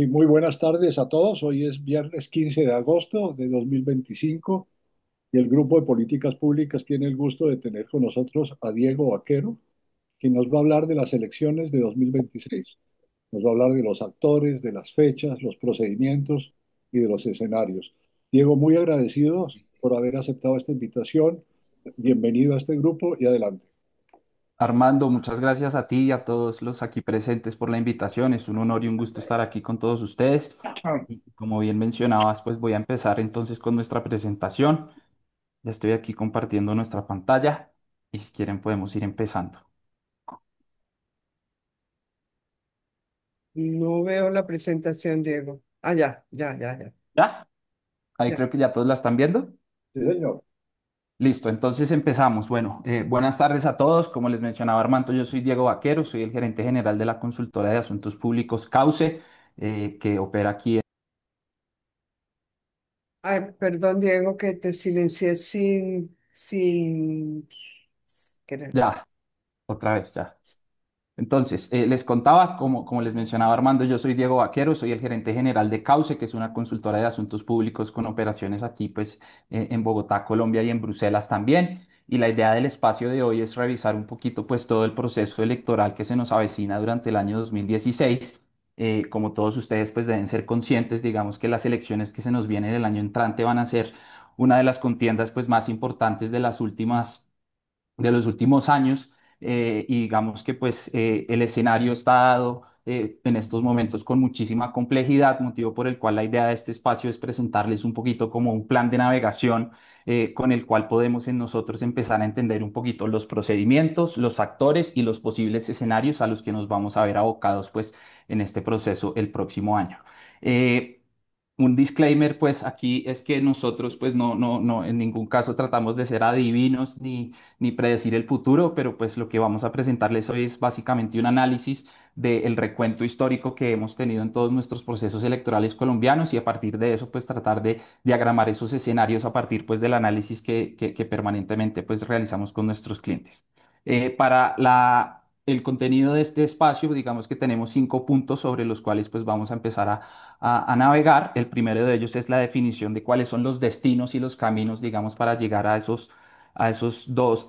Y muy buenas tardes a todos. Hoy es viernes 15 de agosto de 2025 y el Grupo de Políticas Públicas tiene el gusto de tener con nosotros a Diego Vaquero, quien nos va a hablar de las elecciones de 2026. Nos va a hablar de los actores, de las fechas, los procedimientos y de los escenarios. Diego, muy agradecidos por haber aceptado esta invitación. Bienvenido a este grupo y adelante. Armando, muchas gracias a ti y a todos los aquí presentes por la invitación. Es un honor y un gusto estar aquí con todos ustedes. Y como bien mencionabas, pues voy a empezar entonces con nuestra presentación. Ya estoy aquí compartiendo nuestra pantalla y si quieren podemos ir empezando. No veo la presentación, Diego. Ah, ya. ¿Ya? Ahí Ya. creo que ya todos la están viendo. Sí, señor. Listo, entonces empezamos. Bueno, buenas tardes a todos. Como les mencionaba Armando, yo soy Diego Vaquero, soy el gerente general de la consultora de asuntos públicos Cauce, que opera aquí. Ay, perdón, Diego, que te silencié sin querer. Ya, otra vez, ya. Entonces, les contaba, como les mencionaba Armando, yo soy Diego Vaquero, soy el gerente general de Cauce, que es una consultora de asuntos públicos con operaciones aquí, pues, en Bogotá, Colombia y en Bruselas también. Y la idea del espacio de hoy es revisar un poquito, pues, todo el proceso electoral que se nos avecina durante el año 2016. Como todos ustedes, pues, deben ser conscientes, digamos que las elecciones que se nos vienen el año entrante van a ser una de las contiendas, pues, más importantes de los últimos años, y digamos que pues el escenario está dado en estos momentos con muchísima complejidad, motivo por el cual la idea de este espacio es presentarles un poquito como un plan de navegación con el cual podemos en nosotros empezar a entender un poquito los procedimientos, los actores y los posibles escenarios a los que nos vamos a ver abocados pues en este proceso el próximo año. Eh, un disclaimer, pues aquí es que nosotros, pues no, en ningún caso tratamos de ser adivinos ni predecir el futuro, pero pues lo que vamos a presentarles hoy es básicamente un análisis del recuento histórico que hemos tenido en todos nuestros procesos electorales colombianos y a partir de eso pues tratar de diagramar esos escenarios a partir pues del análisis que permanentemente pues realizamos con nuestros clientes. El contenido de este espacio, digamos que tenemos 5 puntos sobre los cuales pues vamos a empezar a navegar. El primero de ellos es la definición de cuáles son los destinos y los caminos, digamos, para llegar a esos dos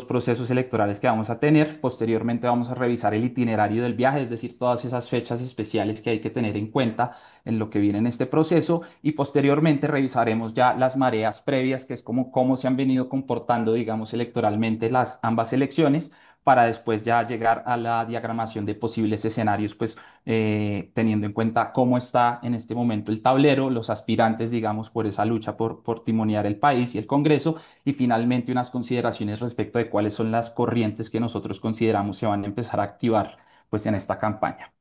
procesos electorales que vamos a tener. Posteriormente vamos a revisar el itinerario del viaje, es decir, todas esas fechas especiales que hay que tener en cuenta en lo que viene en este proceso. Y posteriormente revisaremos ya las mareas previas, que es como cómo se han venido comportando, digamos, electoralmente las ambas elecciones para después ya llegar a la diagramación de posibles escenarios, pues teniendo en cuenta cómo está en este momento el tablero, los aspirantes, digamos, por esa lucha por timonear el país y el Congreso, y finalmente unas consideraciones respecto de cuáles son las corrientes que nosotros consideramos se van a empezar a activar pues en esta campaña.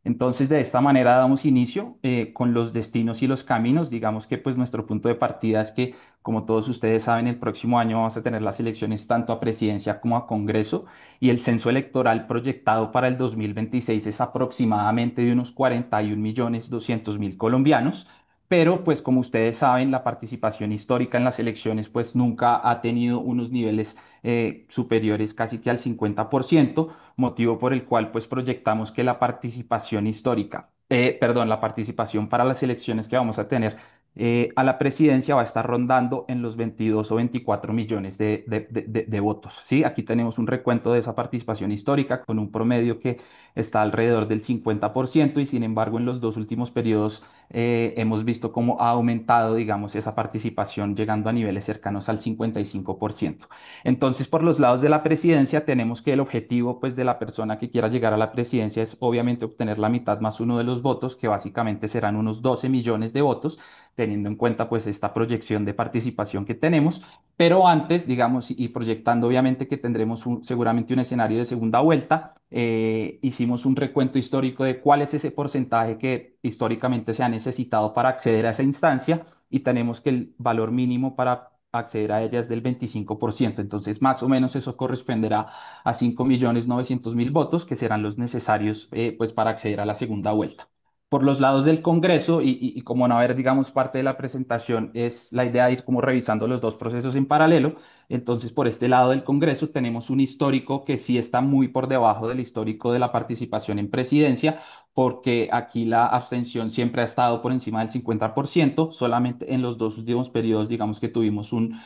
Entonces, de esta manera damos inicio con los destinos y los caminos. Digamos que pues nuestro punto de partida es que, como todos ustedes saben, el próximo año vamos a tener las elecciones tanto a presidencia como a Congreso y el censo electoral proyectado para el 2026 es aproximadamente de unos 41.200.000 colombianos. Pero, pues como ustedes saben, la participación histórica en las elecciones pues nunca ha tenido unos niveles superiores casi que al 50%, motivo por el cual pues proyectamos que la participación histórica, perdón, la participación para las elecciones que vamos a tener a la presidencia va a estar rondando en los 22 o 24 millones de votos. ¿Sí? Aquí tenemos un recuento de esa participación histórica con un promedio que está alrededor del 50% y sin embargo en los dos últimos periodos hemos visto cómo ha aumentado, digamos, esa participación llegando a niveles cercanos al 55%. Entonces, por los lados de la presidencia, tenemos que el objetivo, pues, de la persona que quiera llegar a la presidencia es obviamente obtener la mitad más uno de los votos, que básicamente serán unos 12 millones de votos, teniendo en cuenta, pues, esta proyección de participación que tenemos. Pero antes, digamos, y proyectando obviamente que tendremos seguramente un escenario de segunda vuelta, hicimos un recuento histórico de cuál es ese porcentaje que históricamente se ha necesitado para acceder a esa instancia y tenemos que el valor mínimo para acceder a ella es del 25%. Entonces, más o menos eso corresponderá a 5.900.000 votos que serán los necesarios pues para acceder a la segunda vuelta. Por los lados del Congreso, y como no haber, digamos, parte de la presentación, es la idea de ir como revisando los dos procesos en paralelo. Entonces, por este lado del Congreso tenemos un histórico que sí está muy por debajo del histórico de la participación en presidencia, porque aquí la abstención siempre ha estado por encima del 50%. Solamente en los dos últimos periodos, digamos que tuvimos un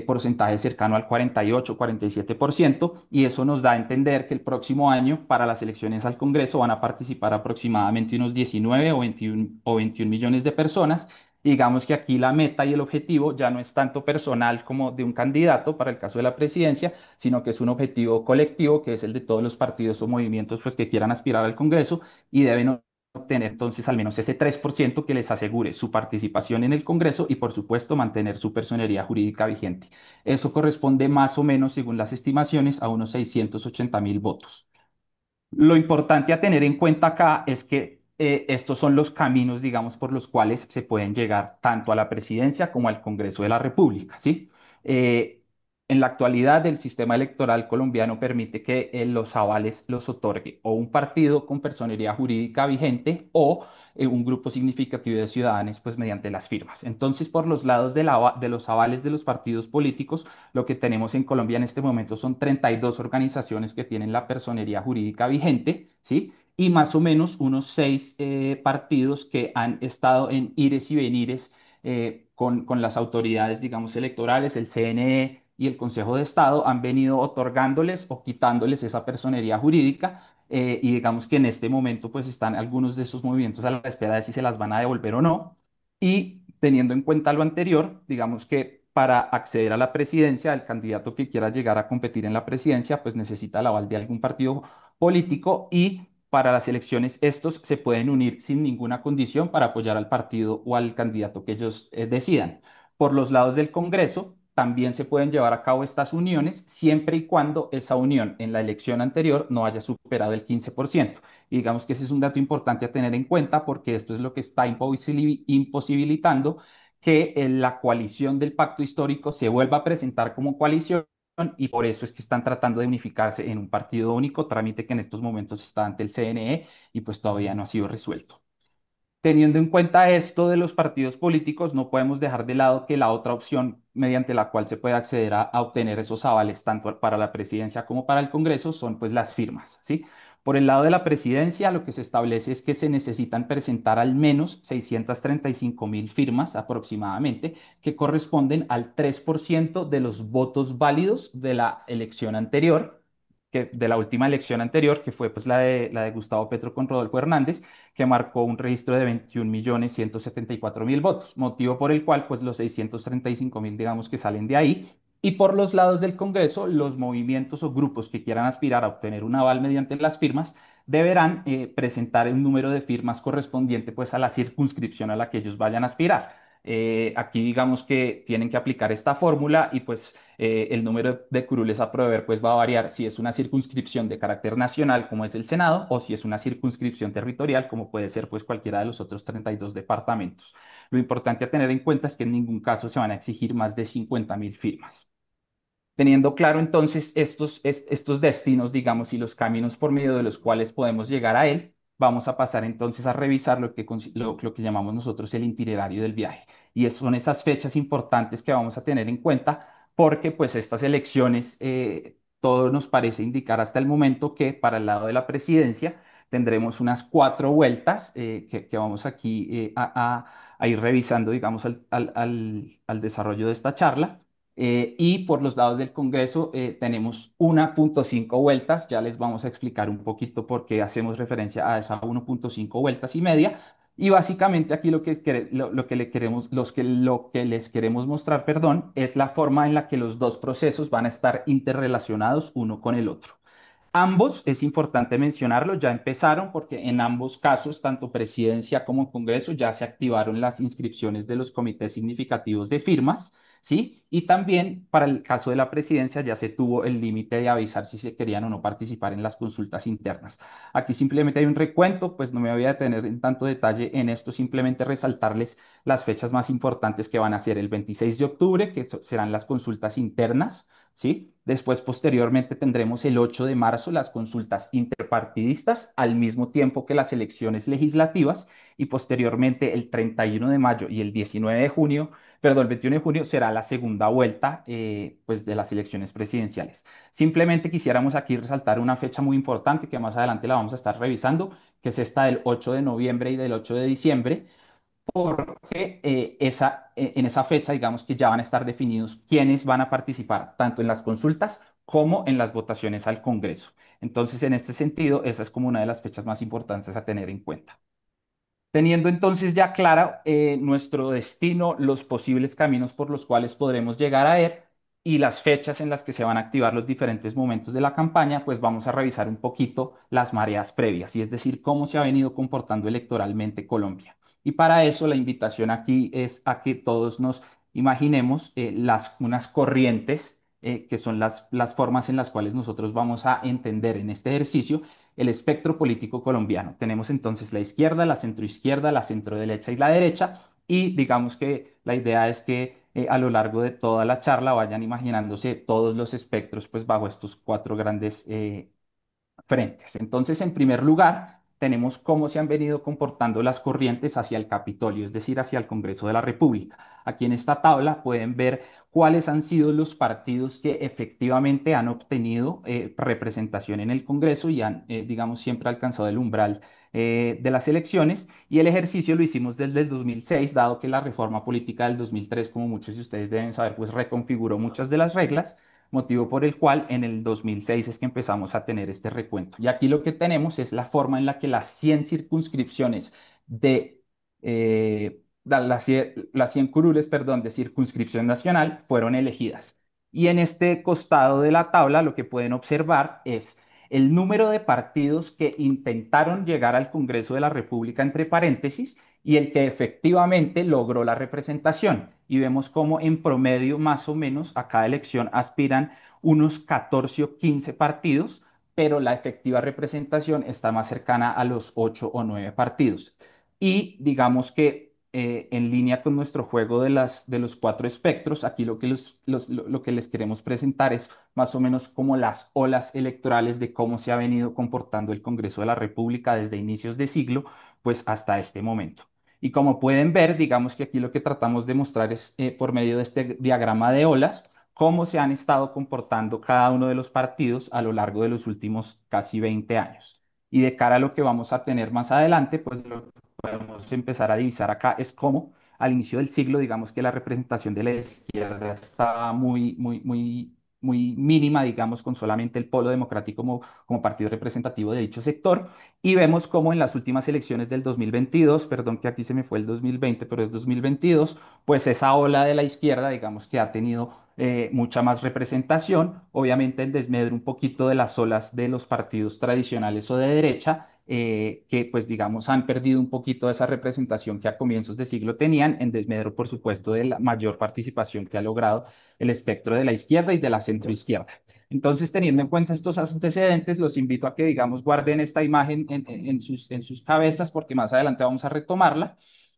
porcentaje cercano al 48-47%, y eso nos da a entender que el próximo año para las elecciones al Congreso van a participar aproximadamente unos 19 o 21 millones de personas. Y digamos que aquí la meta y el objetivo ya no es tanto personal como de un candidato para el caso de la presidencia, sino que es un objetivo colectivo, que es el de todos los partidos o movimientos pues, que quieran aspirar al Congreso, y deben obtener entonces al menos ese 3% que les asegure su participación en el Congreso y por supuesto mantener su personería jurídica vigente. Eso corresponde más o menos, según las estimaciones, a unos 680.000 votos. Lo importante a tener en cuenta acá es que estos son los caminos, digamos, por los cuales se pueden llegar tanto a la presidencia como al Congreso de la República, ¿sí? Eh, en la actualidad, el sistema electoral colombiano permite que los avales los otorgue o un partido con personería jurídica vigente o un grupo significativo de ciudadanos, pues mediante las firmas. Entonces, por los lados de los avales de los partidos políticos, lo que tenemos en Colombia en este momento son 32 organizaciones que tienen la personería jurídica vigente, ¿sí? Y más o menos unos 6 partidos que han estado en ires y venires con las autoridades, digamos, electorales, el CNE y el Consejo de Estado, han venido otorgándoles o quitándoles esa personería jurídica. Y digamos que en este momento pues están algunos de esos movimientos a la espera de si se las van a devolver o no. Y teniendo en cuenta lo anterior, digamos que para acceder a la presidencia, el candidato que quiera llegar a competir en la presidencia, pues necesita el aval de algún partido político, y para las elecciones estos se pueden unir sin ninguna condición para apoyar al partido o al candidato que ellos decidan. Por los lados del Congreso, también se pueden llevar a cabo estas uniones siempre y cuando esa unión en la elección anterior no haya superado el 15%. Y digamos que ese es un dato importante a tener en cuenta, porque esto es lo que está imposibilitando que la coalición del pacto histórico se vuelva a presentar como coalición, y por eso es que están tratando de unificarse en un partido único, trámite que en estos momentos está ante el CNE y pues todavía no ha sido resuelto. Teniendo en cuenta esto de los partidos políticos, no podemos dejar de lado que la otra opción mediante la cual se puede acceder a obtener esos avales tanto para la presidencia como para el Congreso son pues las firmas, ¿sí? Por el lado de la presidencia, lo que se establece es que se necesitan presentar al menos 635.000 firmas aproximadamente, que corresponden al 3% de los votos válidos de la elección anterior, de la última elección anterior, que fue pues la de Gustavo Petro con Rodolfo Hernández, que marcó un registro de 21.174.000 votos, motivo por el cual pues los 635.000 digamos que salen de ahí. Y por los lados del Congreso, los movimientos o grupos que quieran aspirar a obtener un aval mediante las firmas deberán presentar un número de firmas correspondiente pues a la circunscripción a la que ellos vayan a aspirar. Aquí digamos que tienen que aplicar esta fórmula, y pues el número de curules a proveer pues va a variar si es una circunscripción de carácter nacional como es el Senado, o si es una circunscripción territorial como puede ser pues cualquiera de los otros 32 departamentos. Lo importante a tener en cuenta es que en ningún caso se van a exigir más de 50.000 firmas. Teniendo claro entonces estos destinos, digamos, y los caminos por medio de los cuales podemos llegar a él, vamos a pasar entonces a revisar lo que llamamos nosotros el itinerario del viaje. Y son esas fechas importantes que vamos a tener en cuenta, porque pues estas elecciones, todo nos parece indicar hasta el momento que para el lado de la presidencia tendremos unas 4 vueltas, que vamos aquí a ir revisando, digamos, al desarrollo de esta charla. Y por los lados del Congreso tenemos 1,5 vueltas. Ya les vamos a explicar un poquito por qué hacemos referencia a esa 1,5 vueltas y media. Y básicamente aquí lo que lo que les queremos mostrar, perdón, es la forma en la que los dos procesos van a estar interrelacionados uno con el otro. Ambos, es importante mencionarlo, ya empezaron, porque en ambos casos, tanto presidencia como Congreso, ya se activaron las inscripciones de los comités significativos de firmas, ¿sí? Y también para el caso de la presidencia ya se tuvo el límite de avisar si se querían o no participar en las consultas internas. Aquí simplemente hay un recuento, pues no me voy a detener en tanto detalle en esto, simplemente resaltarles las fechas más importantes que van a ser el 26 de octubre, que serán las consultas internas, ¿sí? Después, posteriormente, tendremos el 8 de marzo las consultas interpartidistas, al mismo tiempo que las elecciones legislativas, y posteriormente el 31 de mayo y el 19 de junio, perdón, el 21 de junio será la segunda vuelta pues, de las elecciones presidenciales. Simplemente quisiéramos aquí resaltar una fecha muy importante que más adelante la vamos a estar revisando, que es esta del 8 de noviembre y del 8 de diciembre, porque en esa fecha, digamos que ya van a estar definidos quiénes van a participar tanto en las consultas como en las votaciones al Congreso. Entonces, en este sentido, esa es como una de las fechas más importantes a tener en cuenta. Teniendo entonces ya clara nuestro destino, los posibles caminos por los cuales podremos llegar a él y las fechas en las que se van a activar los diferentes momentos de la campaña, pues vamos a revisar un poquito las mareas previas, y es decir, cómo se ha venido comportando electoralmente Colombia. Y para eso la invitación aquí es a que todos nos imaginemos unas corrientes, que son las formas en las cuales nosotros vamos a entender en este ejercicio el espectro político colombiano. Tenemos entonces la izquierda, la centroizquierda, la centroderecha y la derecha. Y digamos que la idea es que a lo largo de toda la charla vayan imaginándose todos los espectros pues bajo estos cuatro grandes frentes. Entonces, en primer lugar, tenemos cómo se han venido comportando las corrientes hacia el Capitolio, es decir, hacia el Congreso de la República. Aquí en esta tabla pueden ver cuáles han sido los partidos que efectivamente han obtenido representación en el Congreso y han, digamos, siempre alcanzado el umbral de las elecciones. Y el ejercicio lo hicimos desde el 2006, dado que la reforma política del 2003, como muchos de ustedes deben saber, pues reconfiguró muchas de las reglas, motivo por el cual en el 2006 es que empezamos a tener este recuento. Y aquí lo que tenemos es la forma en la que las 100 circunscripciones de las 100 curules, perdón, de circunscripción nacional fueron elegidas. Y en este costado de la tabla lo que pueden observar es el número de partidos que intentaron llegar al Congreso de la República, entre paréntesis, y el que efectivamente logró la representación. Y vemos cómo en promedio, más o menos, a cada elección aspiran unos 14 o 15 partidos, pero la efectiva representación está más cercana a los 8 o 9 partidos. Y digamos que en línea con nuestro juego de los cuatro espectros, aquí lo que les queremos presentar es más o menos como las olas electorales de cómo se ha venido comportando el Congreso de la República desde inicios de siglo, pues hasta este momento. Y como pueden ver, digamos que aquí lo que tratamos de mostrar es, por medio de este diagrama de olas, cómo se han estado comportando cada uno de los partidos a lo largo de los últimos casi 20 años. Y de cara a lo que vamos a tener más adelante, pues lo que podemos empezar a divisar acá es cómo al inicio del siglo, digamos que la representación de la izquierda estaba muy mínima, digamos, con solamente el Polo Democrático como partido representativo de dicho sector. Y vemos cómo en las últimas elecciones del 2022, perdón que aquí se me fue el 2020, pero es 2022, pues esa ola de la izquierda, digamos que ha tenido mucha más representación, obviamente en desmedro un poquito de las olas de los partidos tradicionales o de derecha, que pues digamos han perdido un poquito de esa representación que a comienzos de siglo tenían, en desmedro por supuesto de la mayor participación que ha logrado el espectro de la izquierda y de la centroizquierda. Entonces, teniendo en cuenta estos antecedentes, los invito a que, digamos, guarden esta imagen en sus cabezas, porque más adelante vamos a retomarla,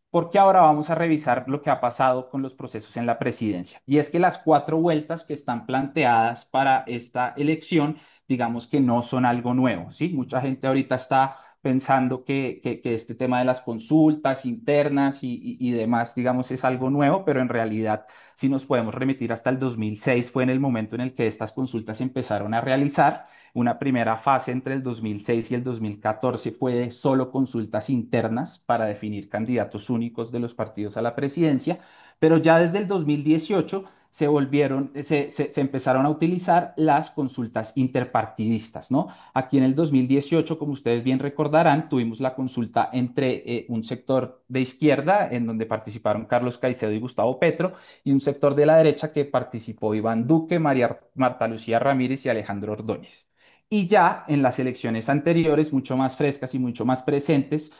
porque ahora vamos a revisar lo que ha pasado con los procesos en la presidencia. Y es que las cuatro vueltas que están planteadas para esta elección, digamos que no son algo nuevo, ¿sí? Mucha gente ahorita está pensando que este tema de las consultas internas y demás, digamos, es algo nuevo, pero en realidad, si nos podemos remitir hasta el 2006, fue en el momento en el que estas consultas se empezaron a realizar. Una primera fase entre el 2006 y el 2014 fue de solo consultas internas para definir candidatos únicos de los partidos a la presidencia, pero ya desde el 2018 se empezaron a utilizar las consultas interpartidistas, ¿no? Aquí en el 2018, como ustedes bien recordarán, tuvimos la consulta entre un sector de izquierda, en donde participaron Carlos Caicedo y Gustavo Petro, y un sector de la derecha que participó Iván Duque, Marta Lucía Ramírez y Alejandro Ordóñez. Y ya en las elecciones anteriores, mucho más frescas y mucho más presentes,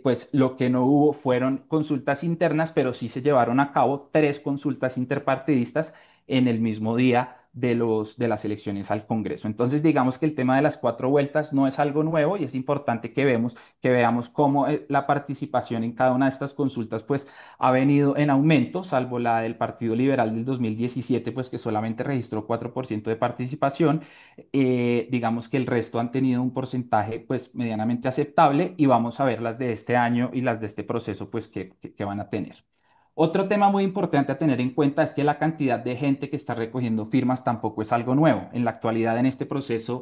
pues lo que no hubo fueron consultas internas, pero sí se llevaron a cabo tres consultas interpartidistas en el mismo día de las elecciones al Congreso. Entonces, digamos que el tema de las cuatro vueltas no es algo nuevo y es importante que veamos cómo la participación en cada una de estas consultas pues ha venido en aumento, salvo la del Partido Liberal del 2017, pues que solamente registró 4% de participación. Digamos que el resto han tenido un porcentaje pues medianamente aceptable y vamos a ver las de este año y las de este proceso pues que van a tener. Otro tema muy importante a tener en cuenta es que la cantidad de gente que está recogiendo firmas tampoco es algo nuevo. En la actualidad, en este proceso,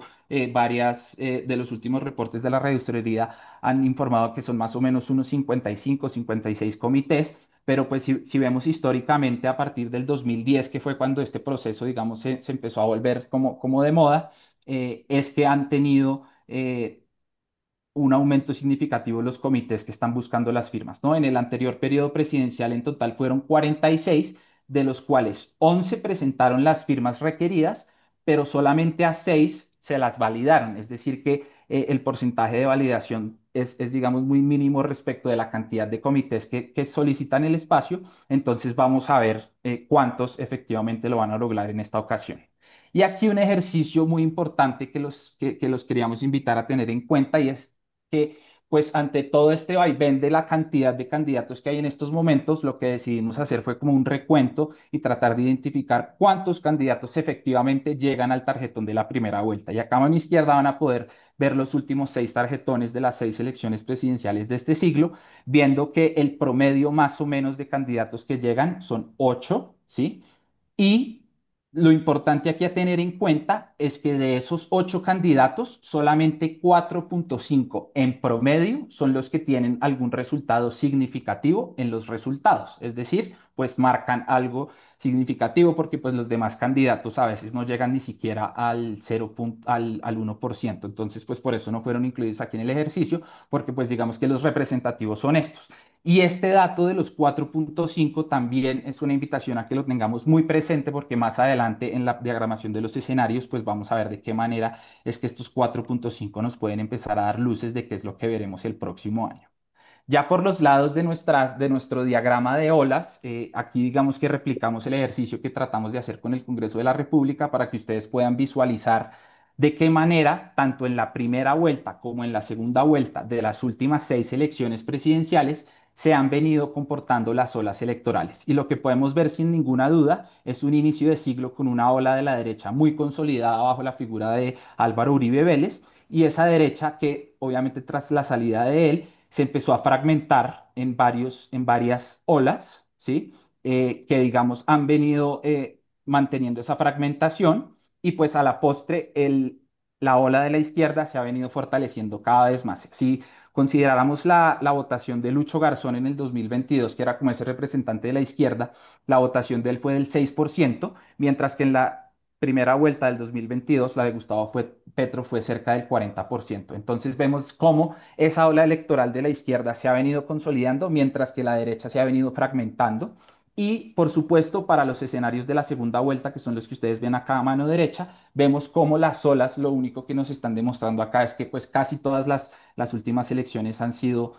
varias de los últimos reportes de la registraduría han informado que son más o menos unos 55, 56 comités, pero pues si vemos históricamente a partir del 2010, que fue cuando este proceso, digamos, se empezó a volver como de moda, es que han tenido un aumento significativo en los comités que están buscando las firmas, ¿no? En el anterior periodo presidencial en total fueron 46, de los cuales 11 presentaron las firmas requeridas, pero solamente a 6 se las validaron, es decir, que el porcentaje de validación digamos, muy mínimo respecto de la cantidad de comités que solicitan el espacio, entonces vamos a ver cuántos efectivamente lo van a lograr en esta ocasión. Y aquí un ejercicio muy importante que los queríamos invitar a tener en cuenta y es que pues ante todo este vaivén de la cantidad de candidatos que hay en estos momentos, lo que decidimos hacer fue como un recuento y tratar de identificar cuántos candidatos efectivamente llegan al tarjetón de la primera vuelta. Y acá a mi izquierda van a poder ver los últimos 6 tarjetones de las 6 elecciones presidenciales de este siglo, viendo que el promedio más o menos de candidatos que llegan son 8, ¿sí? Y lo importante aquí a tener en cuenta es que de esos 8 candidatos, solamente 4,5 en promedio son los que tienen algún resultado significativo en los resultados. Es decir, pues marcan algo significativo porque pues los demás candidatos a veces no llegan ni siquiera al 1%. Entonces, pues por eso no fueron incluidos aquí en el ejercicio, porque pues digamos que los representativos son estos. Y este dato de los 4,5 también es una invitación a que lo tengamos muy presente porque más adelante en la diagramación de los escenarios pues vamos a ver de qué manera es que estos 4,5 nos pueden empezar a dar luces de qué es lo que veremos el próximo año. Ya por los lados de nuestro diagrama de olas, aquí digamos que replicamos el ejercicio que tratamos de hacer con el Congreso de la República para que ustedes puedan visualizar de qué manera, tanto en la primera vuelta como en la segunda vuelta de las últimas 6 elecciones presidenciales, se han venido comportando las olas electorales. Y lo que podemos ver sin ninguna duda es un inicio de siglo con una ola de la derecha muy consolidada bajo la figura de Álvaro Uribe Vélez y esa derecha que obviamente tras la salida de él se empezó a fragmentar en varias olas, ¿sí? Que digamos han venido manteniendo esa fragmentación y pues a la postre la ola de la izquierda se ha venido fortaleciendo cada vez más. Si consideráramos la votación de Lucho Garzón en el 2022, que era como ese representante de la izquierda, la votación de él fue del 6%, mientras que en la primera vuelta del 2022 la de Petro fue cerca del 40%. Entonces vemos cómo esa ola electoral de la izquierda se ha venido consolidando, mientras que la derecha se ha venido fragmentando. Y por supuesto, para los escenarios de la segunda vuelta, que son los que ustedes ven acá a mano derecha, vemos cómo las olas, lo único que nos están demostrando acá es que pues casi todas las últimas elecciones han sido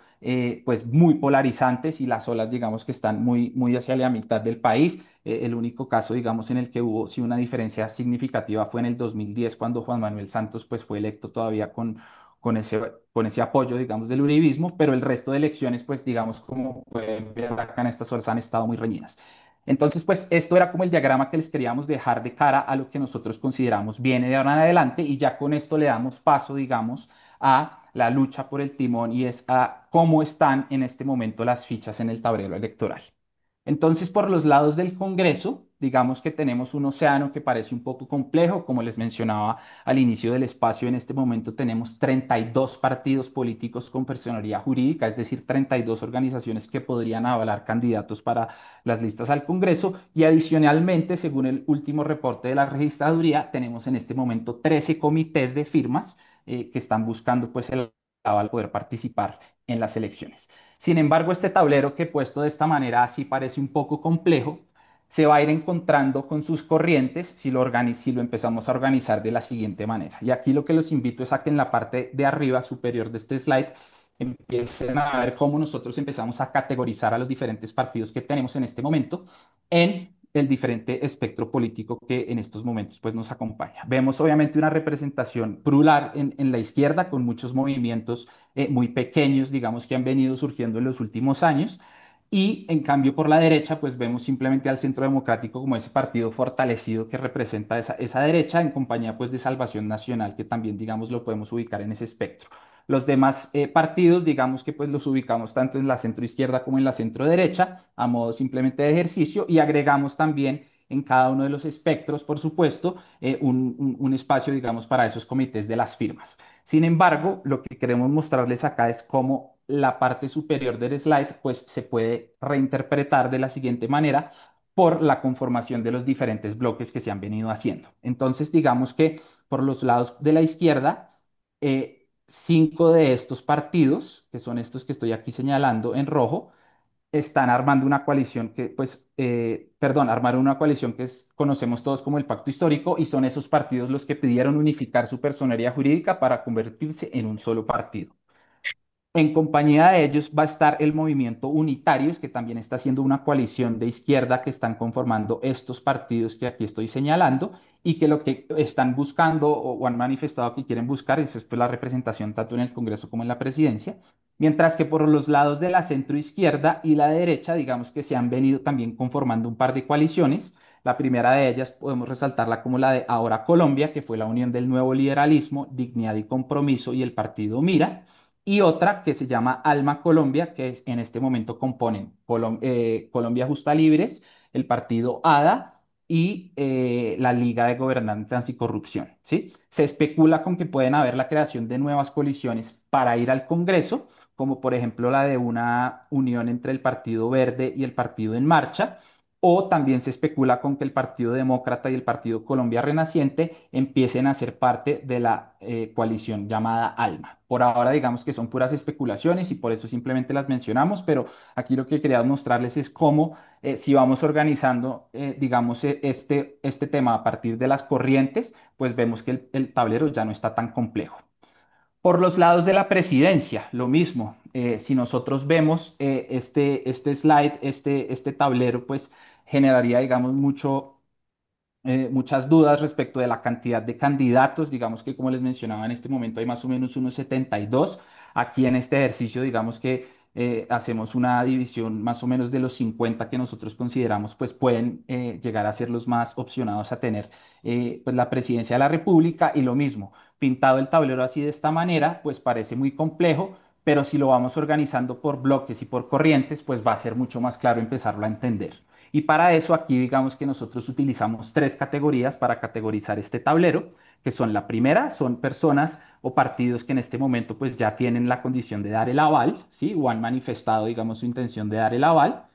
pues muy polarizantes y las olas digamos que están muy hacia la mitad del país. El único caso digamos en el que hubo sí una diferencia significativa fue en el 2010 cuando Juan Manuel Santos pues fue electo todavía con ese apoyo, digamos, del uribismo, pero el resto de elecciones, pues, digamos, como pueden ver acá en estas horas, han estado muy reñidas. Entonces, pues, esto era como el diagrama que les queríamos dejar de cara a lo que nosotros consideramos viene de ahora en adelante y ya con esto le damos paso, digamos, a la lucha por el timón y es a cómo están en este momento las fichas en el tablero electoral. Entonces, por los lados del Congreso, digamos que tenemos un océano que parece un poco complejo, como les mencionaba al inicio del espacio, en este momento tenemos 32 partidos políticos con personería jurídica, es decir, 32 organizaciones que podrían avalar candidatos para las listas al Congreso y adicionalmente, según el último reporte de la registraduría, tenemos en este momento 13 comités de firmas que están buscando pues el aval poder participar en las elecciones. Sin embargo, este tablero que puesto de esta manera así parece un poco complejo, se va a ir encontrando con sus corrientes si lo empezamos a organizar de la siguiente manera. Y aquí lo que los invito es a que en la parte de arriba superior de este slide empiecen a ver cómo nosotros empezamos a categorizar a los diferentes partidos que tenemos en este momento en el diferente espectro político que en estos momentos pues, nos acompaña. Vemos obviamente una representación plural en la izquierda con muchos movimientos muy pequeños, digamos, que han venido surgiendo en los últimos años. Y en cambio por la derecha, pues vemos simplemente al Centro Democrático como ese partido fortalecido que representa esa derecha en compañía pues de Salvación Nacional, que también digamos lo podemos ubicar en ese espectro. Los demás partidos, digamos que pues los ubicamos tanto en la centro izquierda como en la centro derecha, a modo simplemente de ejercicio, y agregamos también en cada uno de los espectros, por supuesto, un espacio, digamos, para esos comités de las firmas. Sin embargo, lo que queremos mostrarles acá es cómo la parte superior del slide pues se puede reinterpretar de la siguiente manera por la conformación de los diferentes bloques que se han venido haciendo. Entonces, digamos que por los lados de la izquierda, cinco de estos partidos, que son estos que estoy aquí señalando en rojo, están armando una coalición que, pues, perdón, armaron una coalición que conocemos todos como el Pacto Histórico y son esos partidos los que pidieron unificar su personería jurídica para convertirse en un solo partido. En compañía de ellos va a estar el movimiento Unitarios, que también está haciendo una coalición de izquierda que están conformando estos partidos que aquí estoy señalando y que lo que están buscando o han manifestado que quieren buscar es pues, la representación tanto en el Congreso como en la presidencia. Mientras que por los lados de la centro izquierda y la derecha, digamos que se han venido también conformando un par de coaliciones. La primera de ellas podemos resaltarla como la de Ahora Colombia, que fue la unión del nuevo liberalismo, Dignidad y Compromiso y el partido Mira y otra que se llama Alma Colombia, en este momento componen Colombia Justa Libres, el partido ADA y la Liga de Gobernantes Anticorrupción, ¿sí? Se especula con que pueden haber la creación de nuevas coaliciones para ir al Congreso, como por ejemplo la de una unión entre el Partido Verde y el Partido En Marcha, o también se especula con que el Partido Demócrata y el Partido Colombia Renaciente empiecen a ser parte de la coalición llamada ALMA. Por ahora digamos que son puras especulaciones y por eso simplemente las mencionamos, pero aquí lo que quería mostrarles es cómo si vamos organizando, digamos, este tema a partir de las corrientes, pues vemos que el tablero ya no está tan complejo. Por los lados de la presidencia, lo mismo. Si nosotros vemos este slide, este tablero, pues generaría, digamos, muchas dudas respecto de la cantidad de candidatos. Digamos que, como les mencionaba, en este momento hay más o menos unos 72. Aquí en este ejercicio, digamos que hacemos una división más o menos de los 50 que nosotros consideramos, pues pueden llegar a ser los más opcionados a tener pues, la presidencia de la República. Y lo mismo, pintado el tablero así de esta manera, pues parece muy complejo. Pero si lo vamos organizando por bloques y por corrientes, pues va a ser mucho más claro empezarlo a entender. Y para eso aquí digamos que nosotros utilizamos tres categorías para categorizar este tablero, que son la primera, son personas o partidos que en este momento pues ya tienen la condición de dar el aval, ¿sí? O han manifestado digamos su intención de dar el aval.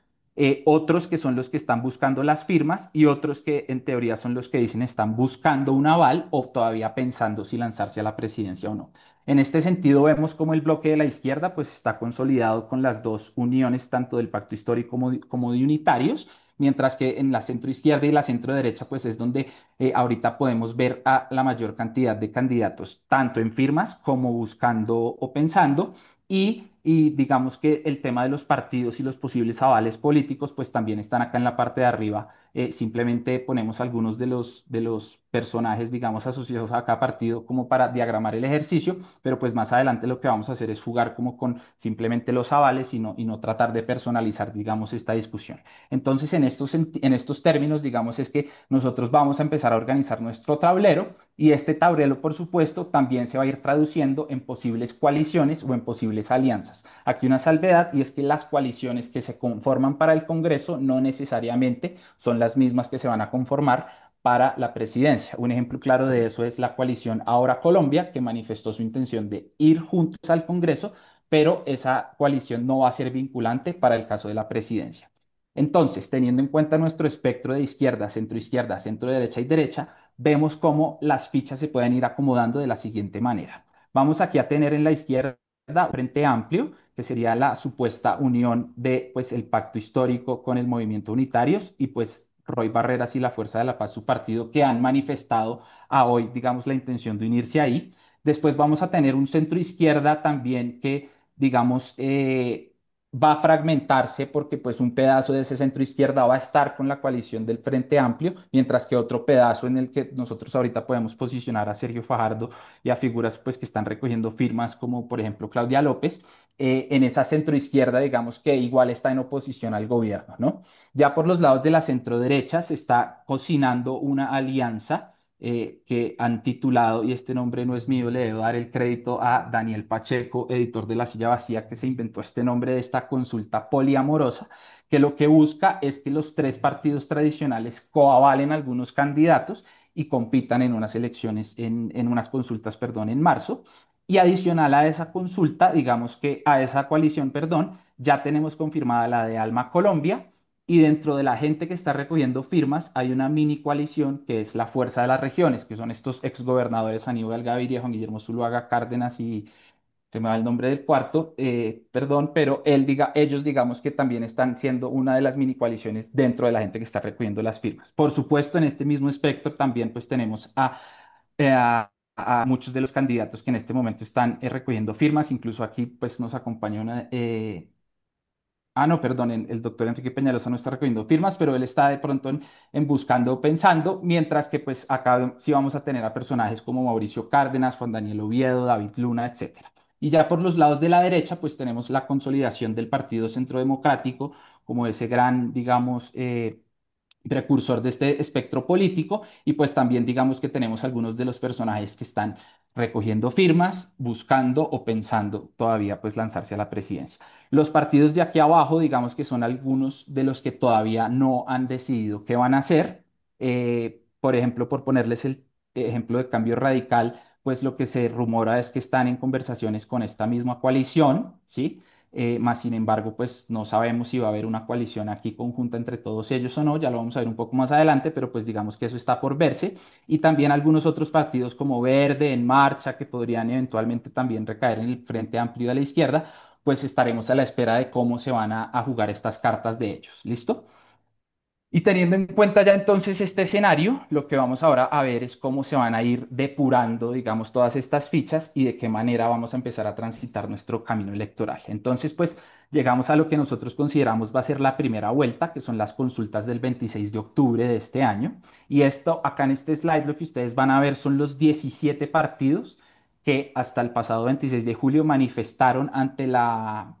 Otros que son los que están buscando las firmas y otros que en teoría son los que dicen están buscando un aval o todavía pensando si lanzarse a la presidencia o no. En este sentido, vemos como el bloque de la izquierda pues está consolidado con las dos uniones, tanto del Pacto Histórico como de Unitarios, mientras que en la centro izquierda y la centro derecha pues es donde ahorita podemos ver a la mayor cantidad de candidatos, tanto en firmas como buscando o pensando. Y digamos que el tema de los partidos y los posibles avales políticos, pues también están acá en la parte de arriba. Simplemente ponemos algunos de los personajes, digamos, asociados a cada partido como para diagramar el ejercicio, pero pues más adelante lo que vamos a hacer es jugar como con simplemente los avales y no tratar de personalizar, digamos, esta discusión. Entonces, en estos términos, digamos, es que nosotros vamos a empezar a organizar nuestro tablero y este tablero, por supuesto, también se va a ir traduciendo en posibles coaliciones o en posibles alianzas. Aquí una salvedad y es que las coaliciones que se conforman para el Congreso no necesariamente son las mismas que se van a conformar para la presidencia. Un ejemplo claro de eso es la coalición Ahora Colombia, que manifestó su intención de ir juntos al Congreso, pero esa coalición no va a ser vinculante para el caso de la presidencia. Entonces, teniendo en cuenta nuestro espectro de izquierda, centro derecha y derecha, vemos cómo las fichas se pueden ir acomodando de la siguiente manera. Vamos aquí a tener en la izquierda un frente amplio, que sería la supuesta unión de pues, el pacto histórico con el movimiento unitarios y pues Roy Barreras y la Fuerza de la Paz, su partido, que han manifestado a hoy, digamos, la intención de unirse ahí. Después vamos a tener un centro izquierda también que, digamos, va a fragmentarse porque pues un pedazo de ese centro izquierda va a estar con la coalición del Frente Amplio, mientras que otro pedazo en el que nosotros ahorita podemos posicionar a Sergio Fajardo y a figuras pues que están recogiendo firmas como por ejemplo Claudia López, en esa centro izquierda digamos que igual está en oposición al gobierno, ¿no? Ya por los lados de la centro derecha se está cocinando una alianza que han titulado, y este nombre no es mío, le debo dar el crédito a Daniel Pacheco, editor de La Silla Vacía, que se inventó este nombre de esta consulta poliamorosa, que lo que busca es que los tres partidos tradicionales coavalen algunos candidatos y compitan en unas elecciones, en unas consultas, perdón, en marzo. Y adicional a esa consulta, digamos que a esa coalición, perdón, ya tenemos confirmada la de Alma Colombia, y dentro de la gente que está recogiendo firmas hay una mini coalición que es la Fuerza de las Regiones, que son estos exgobernadores Aníbal Gaviria, Juan Guillermo Zuluaga Cárdenas y se me va el nombre del cuarto, perdón, pero ellos digamos que también están siendo una de las mini coaliciones dentro de la gente que está recogiendo las firmas. Por supuesto, en este mismo espectro también pues tenemos a muchos de los candidatos que en este momento están recogiendo firmas, incluso aquí pues nos acompaña una... no, perdón, el doctor Enrique Peñalosa no está recogiendo firmas, pero él está de pronto en buscando, pensando, mientras que pues acá sí vamos a tener a personajes como Mauricio Cárdenas, Juan Daniel Oviedo, David Luna, etcétera. Y ya por los lados de la derecha, pues tenemos la consolidación del Partido Centro Democrático como ese gran, digamos, precursor de este espectro político y pues también digamos que tenemos algunos de los personajes que están recogiendo firmas, buscando o pensando todavía pues lanzarse a la presidencia. Los partidos de aquí abajo digamos que son algunos de los que todavía no han decidido qué van a hacer. Por ejemplo, por ponerles el ejemplo de Cambio Radical, pues lo que se rumora es que están en conversaciones con esta misma coalición, ¿sí? Más sin embargo, pues no sabemos si va a haber una coalición aquí conjunta entre todos ellos o no, ya lo vamos a ver un poco más adelante, pero pues digamos que eso está por verse. Y también algunos otros partidos como Verde, En Marcha, que podrían eventualmente también recaer en el Frente Amplio de la izquierda, pues estaremos a la espera de cómo se van a jugar estas cartas de ellos. ¿Listo? Y teniendo en cuenta ya entonces este escenario, lo que vamos ahora a ver es cómo se van a ir depurando, digamos, todas estas fichas y de qué manera vamos a empezar a transitar nuestro camino electoral. Entonces, pues llegamos a lo que nosotros consideramos va a ser la primera vuelta, que son las consultas del 26 de octubre de este año. Y esto, acá en este slide, lo que ustedes van a ver son los 17 partidos que hasta el pasado 26 de julio manifestaron ante la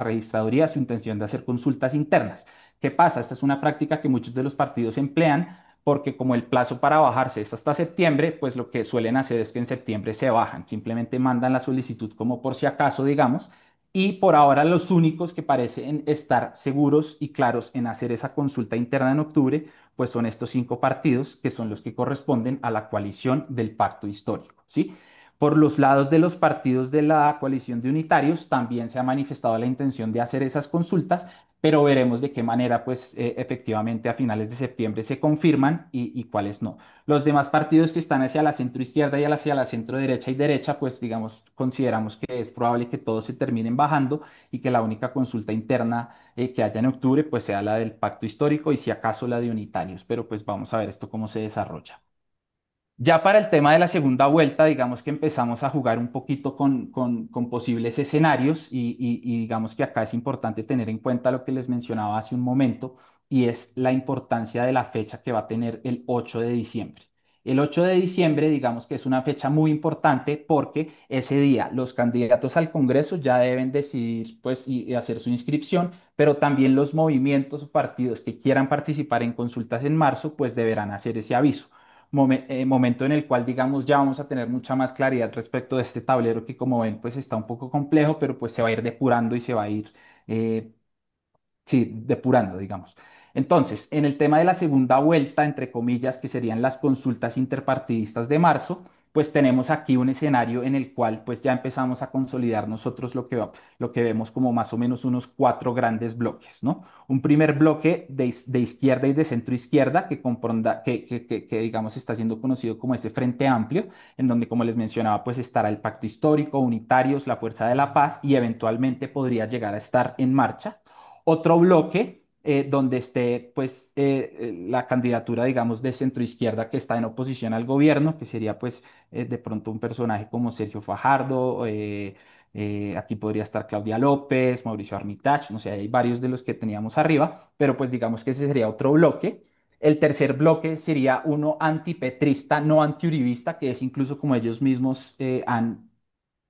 registraduría su intención de hacer consultas internas. ¿Qué pasa? Esta es una práctica que muchos de los partidos emplean porque como el plazo para bajarse es hasta septiembre, pues lo que suelen hacer es que en septiembre se bajan, simplemente mandan la solicitud como por si acaso, digamos, y por ahora los únicos que parecen estar seguros y claros en hacer esa consulta interna en octubre, pues son estos 5 partidos que son los que corresponden a la coalición del pacto histórico, ¿sí? Por los lados de los partidos de la coalición de unitarios también se ha manifestado la intención de hacer esas consultas, pero veremos de qué manera, pues, efectivamente a finales de septiembre se confirman y cuáles no. Los demás partidos que están hacia la centro izquierda y hacia la centro derecha y derecha, pues, digamos, consideramos que es probable que todos se terminen bajando y que la única consulta interna que haya en octubre, pues, sea la del pacto histórico y si acaso la de unitarios, pero pues vamos a ver esto cómo se desarrolla. Ya para el tema de la segunda vuelta, digamos que empezamos a jugar un poquito con posibles escenarios y digamos que acá es importante tener en cuenta lo que les mencionaba hace un momento y es la importancia de la fecha que va a tener el 8 de diciembre. El 8 de diciembre, digamos que es una fecha muy importante porque ese día los candidatos al Congreso ya deben decidir pues y hacer su inscripción, pero también los movimientos o partidos que quieran participar en consultas en marzo pues deberán hacer ese aviso momento en el cual, digamos, ya vamos a tener mucha más claridad respecto de este tablero que, como ven, pues está un poco complejo, pero pues se va a ir depurando y se va a ir eh, sí, depurando, digamos. Entonces, en el tema de la segunda vuelta, entre comillas, que serían las consultas interpartidistas de marzo, pues tenemos aquí un escenario en el cual pues ya empezamos a consolidar nosotros lo que vemos como más o menos unos 4 grandes bloques, ¿no? Un primer bloque de izquierda y de centro izquierda que digamos está siendo conocido como ese Frente Amplio, en donde como les mencionaba pues estará el Pacto Histórico, Unitarios, la Fuerza de la Paz y eventualmente podría llegar a estar en marcha otro bloque donde esté pues la candidatura, digamos, de centroizquierda que está en oposición al gobierno, que sería pues de pronto un personaje como Sergio Fajardo, Aquí podría estar Claudia López, Mauricio Armitage, no sé, hay varios de los que teníamos arriba, pero pues digamos que ese sería otro bloque. El tercer bloque sería uno antipetrista, no antiuribista, que es incluso como ellos mismos han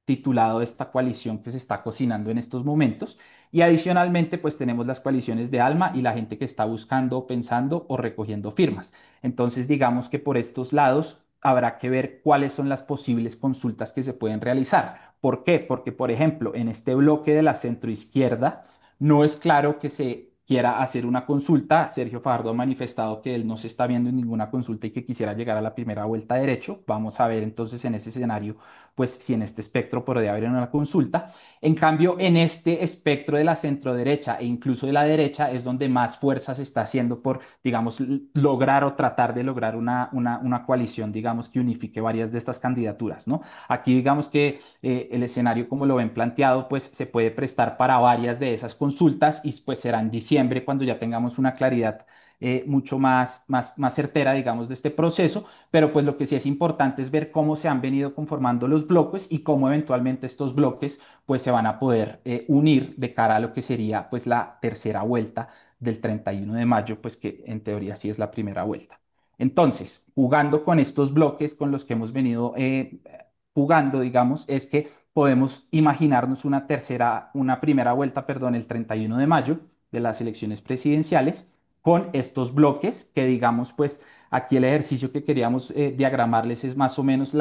titulado esta coalición que se está cocinando en estos momentos. Y adicionalmente, pues tenemos las coaliciones de Alma y la gente que está buscando, pensando o recogiendo firmas. Entonces, digamos que por estos lados habrá que ver cuáles son las posibles consultas que se pueden realizar. ¿Por qué? Porque, por ejemplo, en este bloque de la centroizquierda, no es claro que se quiera hacer una consulta. Sergio Fajardo ha manifestado que él no se está viendo en ninguna consulta y que quisiera llegar a la primera vuelta derecho. Vamos a ver entonces en ese escenario pues si en este espectro podría haber una consulta. En cambio, en este espectro de la centroderecha e incluso de la derecha es donde más fuerza se está haciendo por, digamos, lograr o tratar de lograr una coalición, digamos, que unifique varias de estas candidaturas, ¿no? Aquí, digamos que el escenario, como lo ven planteado, pues se puede prestar para varias de esas consultas y pues será en diciembre cuando ya tengamos una claridad mucho más certera, digamos, de este proceso, pero pues lo que sí es importante es ver cómo se han venido conformando los bloques y cómo eventualmente estos bloques pues se van a poder unir de cara a lo que sería pues la tercera vuelta del 31 de mayo, pues que en teoría sí es la primera vuelta. Entonces, jugando con estos bloques con los que hemos venido jugando, digamos, es que podemos imaginarnos una primera vuelta, perdón, el 31 de mayo de las elecciones presidenciales con estos bloques que digamos, pues aquí el ejercicio que queríamos diagramarles es más o menos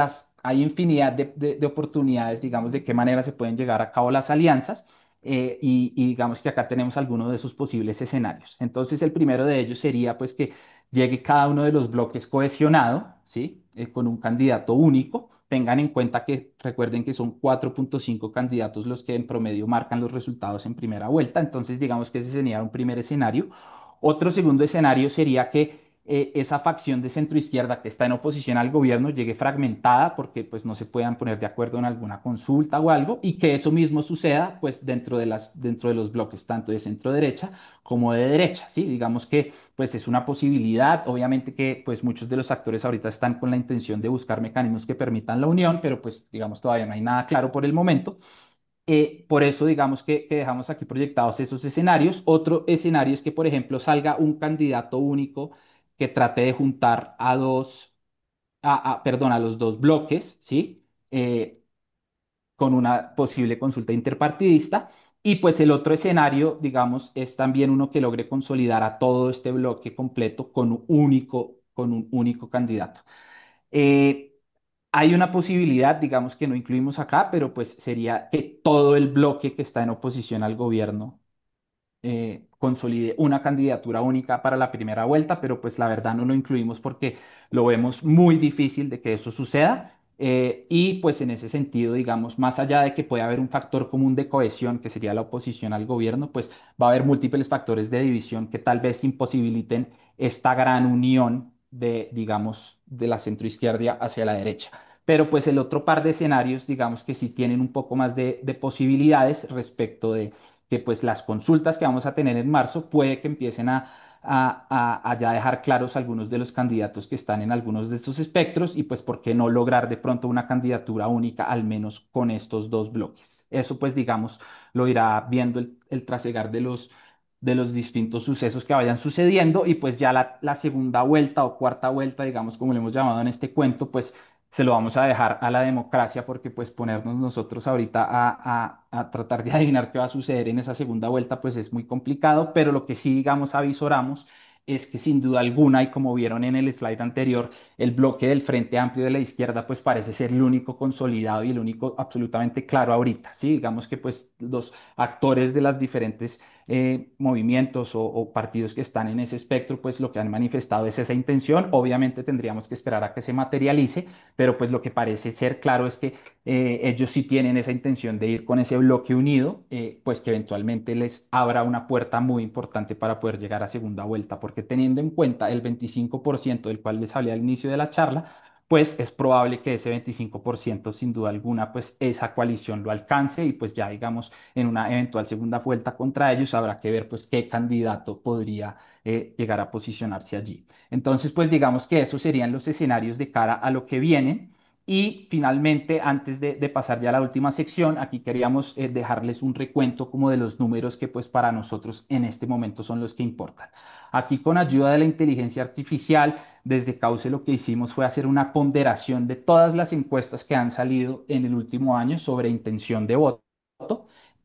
hay infinidad de oportunidades, digamos, de qué manera se pueden llegar a cabo las alianzas. Y digamos que acá tenemos algunos de esos posibles escenarios. Entonces, el primero de ellos sería pues que llegue cada uno de los bloques cohesionado, ¿sí? Con un candidato único. Tengan en cuenta que recuerden que son 4,5 candidatos los que en promedio marcan los resultados en primera vuelta. Entonces, digamos que ese sería un primer escenario. Otro segundo escenario sería que esa facción de centroizquierda que está en oposición al gobierno llegue fragmentada porque pues no se puedan poner de acuerdo en alguna consulta o algo y que eso mismo suceda pues dentro de los bloques tanto de centro derecha como de derecha, ¿sí? Digamos que pues es una posibilidad, obviamente que pues muchos de los actores ahorita están con la intención de buscar mecanismos que permitan la unión, pero pues digamos todavía no hay nada claro por el momento. Por eso, digamos que dejamos aquí proyectados esos escenarios. Otro escenario es que, por ejemplo, salga un candidato único que trate de juntar perdón, a los dos bloques, ¿sí? Con una posible consulta interpartidista. Y pues el otro escenario, digamos, es también uno que logre consolidar a todo este bloque completo con un único candidato. Eh, Hay una posibilidad, digamos que no incluimos acá, pero pues sería que todo el bloque que está en oposición al gobierno consolide una candidatura única para la primera vuelta, pero pues la verdad no lo incluimos porque lo vemos muy difícil de que eso suceda. Y pues en ese sentido, digamos, más allá de que pueda haber un factor común de cohesión, que sería la oposición al gobierno, pues va a haber múltiples factores de división que tal vez imposibiliten esta gran unión digamos, de la centroizquierda hacia la derecha. Pero pues el otro par de escenarios, digamos que sí tienen un poco más de posibilidades respecto de que pues las consultas que vamos a tener en marzo puede que empiecen a ya dejar claros algunos de los candidatos que están en algunos de estos espectros y pues por qué no lograr de pronto una candidatura única al menos con estos dos bloques. Eso pues digamos lo irá viendo el trasegar de los distintos sucesos que vayan sucediendo y pues ya la segunda vuelta o cuarta vuelta, digamos como le hemos llamado en este cuento, pues se lo vamos a dejar a la democracia porque pues ponernos nosotros ahorita a tratar de adivinar qué va a suceder en esa segunda vuelta pues es muy complicado, pero lo que sí digamos avisoramos es que sin duda alguna y como vieron en el slide anterior, el bloque del Frente Amplio de la izquierda pues parece ser el único consolidado y el único absolutamente claro ahorita, ¿sí? Digamos que pues los actores de las diferentes movimientos o partidos que están en ese espectro, pues lo que han manifestado es esa intención. Obviamente tendríamos que esperar a que se materialice, pero pues lo que parece ser claro es que ellos sí tienen esa intención de ir con ese bloque unido, pues que eventualmente les abra una puerta muy importante para poder llegar a segunda vuelta, porque teniendo en cuenta el 25% del cual les hablé al inicio de la charla, pues es probable que ese 25% sin duda alguna, pues esa coalición lo alcance y pues ya digamos en una eventual segunda vuelta contra ellos habrá que ver pues qué candidato podría llegar a posicionarse allí. Entonces pues digamos que esos serían los escenarios de cara a lo que viene. Y finalmente, antes de pasar ya a la última sección, aquí queríamos dejarles un recuento como de los números que pues para nosotros en este momento son los que importan. Aquí con ayuda de la inteligencia artificial, desde Cauce lo que hicimos fue hacer una ponderación de todas las encuestas que han salido en el último año sobre intención de voto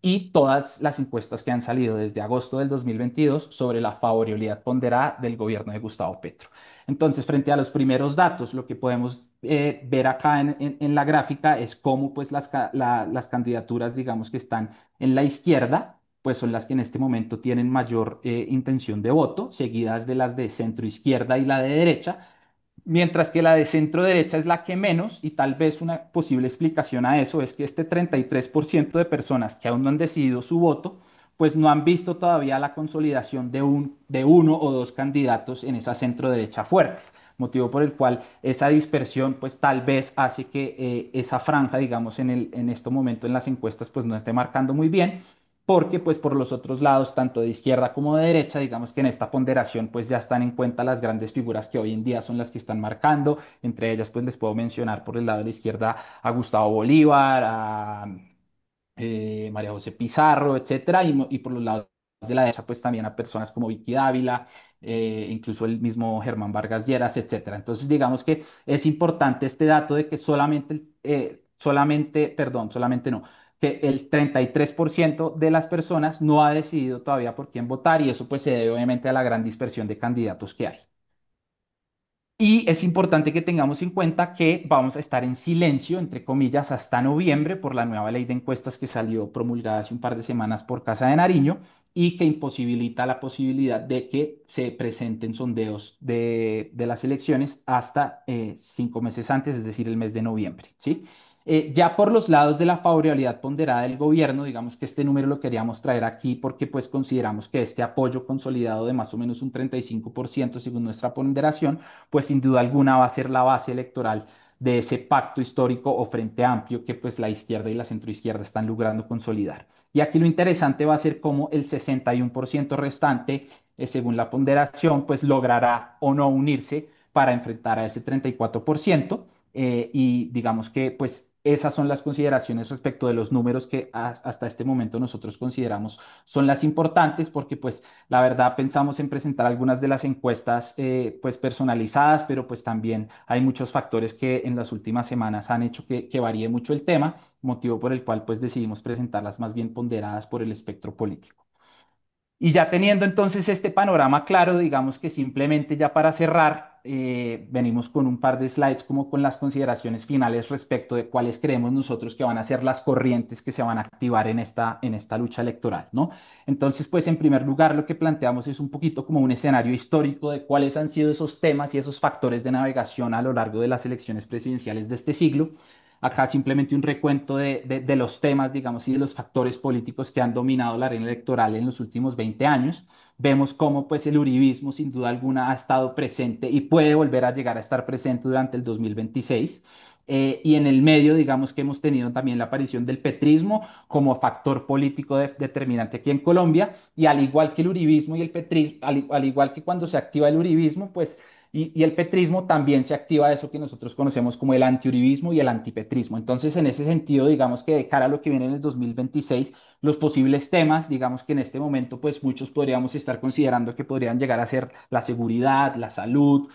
y todas las encuestas que han salido desde agosto del 2022 sobre la favorabilidad ponderada del gobierno de Gustavo Petro. Entonces, frente a los primeros datos, lo que podemos ver acá en la gráfica es cómo pues las candidaturas, digamos, que están en la izquierda, pues son las que en este momento tienen mayor intención de voto, seguidas de las de centro izquierda y la de derecha, mientras que la de centro derecha es la que menos, y tal vez una posible explicación a eso es que este 33% de personas que aún no han decidido su voto, pues no han visto todavía la consolidación de uno o dos candidatos en esa centro derecha fuertes, motivo por el cual esa dispersión pues tal vez hace que esa franja, digamos, en este momento en las encuestas pues no esté marcando muy bien, porque pues por los otros lados, tanto de izquierda como de derecha, digamos que en esta ponderación pues ya están en cuenta las grandes figuras que hoy en día son las que están marcando. Entre ellas pues les puedo mencionar por el lado de la izquierda a Gustavo Bolívar, a María José Pizarro, etcétera, y por los lados de la derecha, pues también a personas como Vicky Dávila, incluso el mismo Germán Vargas Lleras, etcétera. Entonces, digamos que es importante este dato de que solamente no, que el 33% de las personas no ha decidido todavía por quién votar, y eso pues se debe obviamente a la gran dispersión de candidatos que hay. Y es importante que tengamos en cuenta que vamos a estar en silencio, entre comillas, hasta noviembre por la nueva ley de encuestas que salió promulgada hace un par de semanas por Casa de Nariño y que imposibilita la posibilidad de que se presenten sondeos de las elecciones hasta 5 meses antes, es decir, el mes de noviembre, ¿sí? Ya por los lados de la favorabilidad ponderada del gobierno, digamos que este número lo queríamos traer aquí porque pues consideramos que este apoyo consolidado de más o menos un 35% según nuestra ponderación, pues sin duda alguna va a ser la base electoral de ese pacto histórico o frente amplio que pues la izquierda y la centroizquierda están logrando consolidar. Y aquí lo interesante va a ser cómo el 61% restante, según la ponderación, pues logrará o no unirse para enfrentar a ese 34%. Y digamos que pues esas son las consideraciones respecto de los números que hasta este momento nosotros consideramos son las importantes, porque pues la verdad pensamos en presentar algunas de las encuestas pues personalizadas, pero pues también hay muchos factores que en las últimas semanas han hecho que varíe mucho el tema, motivo por el cual pues decidimos presentarlas más bien ponderadas por el espectro político. Y ya teniendo entonces este panorama claro, digamos que simplemente ya para cerrar, venimos con un par de slides como con las consideraciones finales respecto de cuáles creemos nosotros que van a ser las corrientes que se van a activar en esta lucha electoral, ¿no? Entonces, pues en primer lugar lo que planteamos es un poquito como un escenario histórico de cuáles han sido esos temas y esos factores de navegación a lo largo de las elecciones presidenciales de este siglo. Acá simplemente un recuento de los temas, digamos, y de los factores políticos que han dominado la arena electoral en los últimos 20 años. Vemos cómo pues el uribismo sin duda alguna ha estado presente y puede volver a llegar a estar presente durante el 2026. Y en el medio, digamos que hemos tenido también la aparición del petrismo como factor político determinante aquí en Colombia, y al igual que el uribismo y el petrismo, al igual que cuando se activa el uribismo, pues y el petrismo también se activa eso que nosotros conocemos como el antiuribismo y el antipetrismo. Entonces, en ese sentido, digamos que de cara a lo que viene en el 2026, los posibles temas, digamos que en este momento, pues muchos podríamos estar considerando que podrían llegar a ser la seguridad, la salud,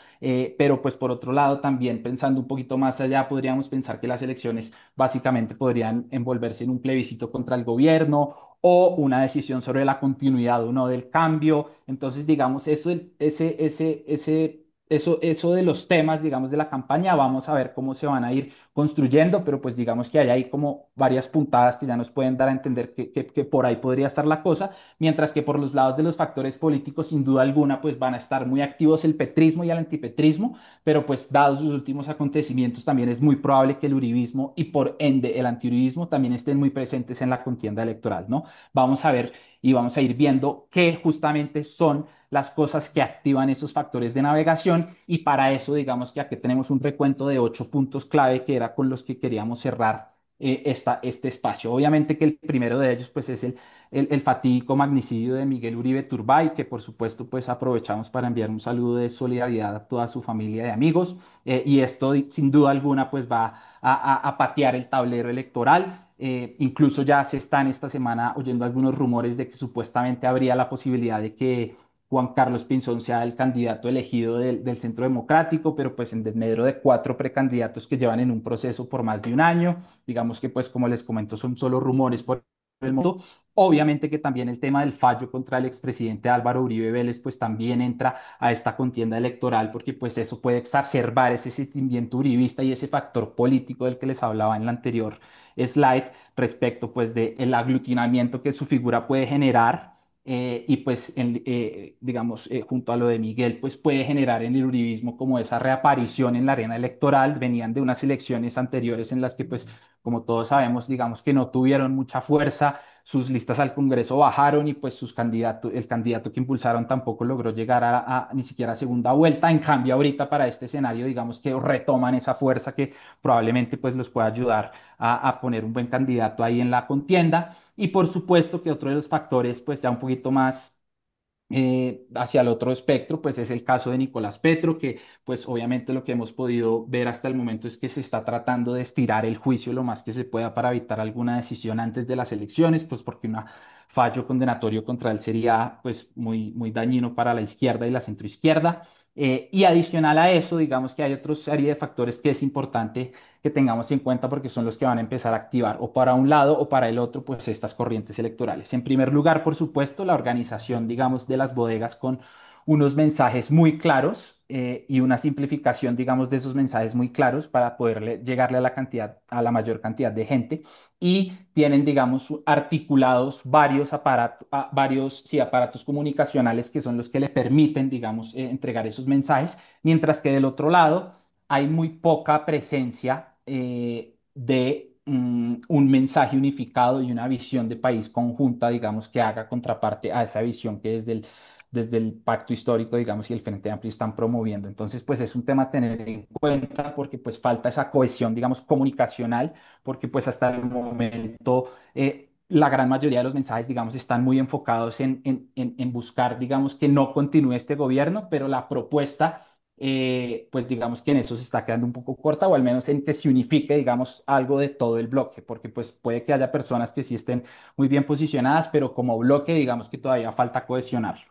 pero pues por otro lado, también pensando un poquito más allá, podríamos pensar que las elecciones básicamente podrían envolverse en un plebiscito contra el gobierno o una decisión sobre la continuidad o no del cambio. Entonces, digamos, eso de los temas, digamos, de la campaña, vamos a ver cómo se van a ir construyendo, pero pues digamos que hay ahí como varias puntadas que ya nos pueden dar a entender que por ahí podría estar la cosa, mientras que por los lados de los factores políticos, sin duda alguna, pues van a estar muy activos el petrismo y el antipetrismo, pero pues dados sus últimos acontecimientos, también es muy probable que el uribismo y por ende el antiuribismo también estén muy presentes en la contienda electoral, ¿no? Vamos a ver y vamos a ir viendo qué justamente son las cosas que activan esos factores de navegación, y para eso digamos que aquí tenemos un recuento de 8 puntos clave que era con los que queríamos cerrar este espacio. Obviamente que el primero de ellos pues es el fatídico magnicidio de Miguel Uribe Turbay, que por supuesto pues aprovechamos para enviar un saludo de solidaridad a toda su familia y amigos. Y esto sin duda alguna pues va a patear el tablero electoral. Incluso ya se están esta semana oyendo algunos rumores de que supuestamente habría la posibilidad de que Juan Carlos Pinzón sea el candidato elegido del Centro Democrático, pero pues en desmedro de cuatro precandidatos que llevan en un proceso por más de un año. Digamos que pues como les comento son solo rumores por el momento. Obviamente que también el tema del fallo contra el expresidente Álvaro Uribe Vélez pues también entra a esta contienda electoral porque pues eso puede exacerbar ese sentimiento uribista y ese factor político del que les hablaba en la anterior slide respecto pues del aglutinamiento que su figura puede generar. Y pues digamos junto a lo de Miguel pues puede generar en el uribismo como esa reaparición en la arena electoral. Venían de unas elecciones anteriores en las que pues como todos sabemos digamos que no tuvieron mucha fuerza, sus listas al Congreso bajaron y pues el candidato que impulsaron tampoco logró llegar ni siquiera a segunda vuelta. En cambio ahorita para este escenario digamos que retoman esa fuerza que probablemente pues los pueda ayudar a poner un buen candidato ahí en la contienda. Y por supuesto que otro de los factores, pues ya un poquito más hacia el otro espectro, pues es el caso de Nicolás Petro, que pues obviamente lo que hemos podido ver hasta el momento es que se está tratando de estirar el juicio lo más que se pueda para evitar alguna decisión antes de las elecciones, pues porque un fallo condenatorio contra él sería pues muy dañino para la izquierda y la centroizquierda. Y adicional a eso, digamos que hay otra serie de factores que es importante que tengamos en cuenta porque son los que van a empezar a activar o para un lado o para el otro, pues estas corrientes electorales. En primer lugar, por supuesto, la organización, digamos, de las bodegas con unos mensajes muy claros y una simplificación, digamos, de esos mensajes muy claros para poderle llegarle a a la mayor cantidad de gente y tienen, digamos, articulados varios aparatos, sí, aparatos comunicacionales que son los que le permiten, digamos, entregar esos mensajes, mientras que del otro lado hay muy poca presencia de un mensaje unificado y una visión de país conjunta, digamos, que haga contraparte a esa visión que desde el pacto histórico, digamos, y el Frente Amplio están promoviendo. Entonces, pues es un tema a tener en cuenta porque pues falta esa cohesión, digamos, comunicacional, porque pues hasta el momento la gran mayoría de los mensajes, digamos, están muy enfocados en buscar, digamos, que no continúe este gobierno, pero la propuesta pues digamos que en eso se está quedando un poco corta o al menos en que se unifique, digamos, algo de todo el bloque, porque pues puede que haya personas que sí estén muy bien posicionadas, pero como bloque, digamos que todavía falta cohesionarlo.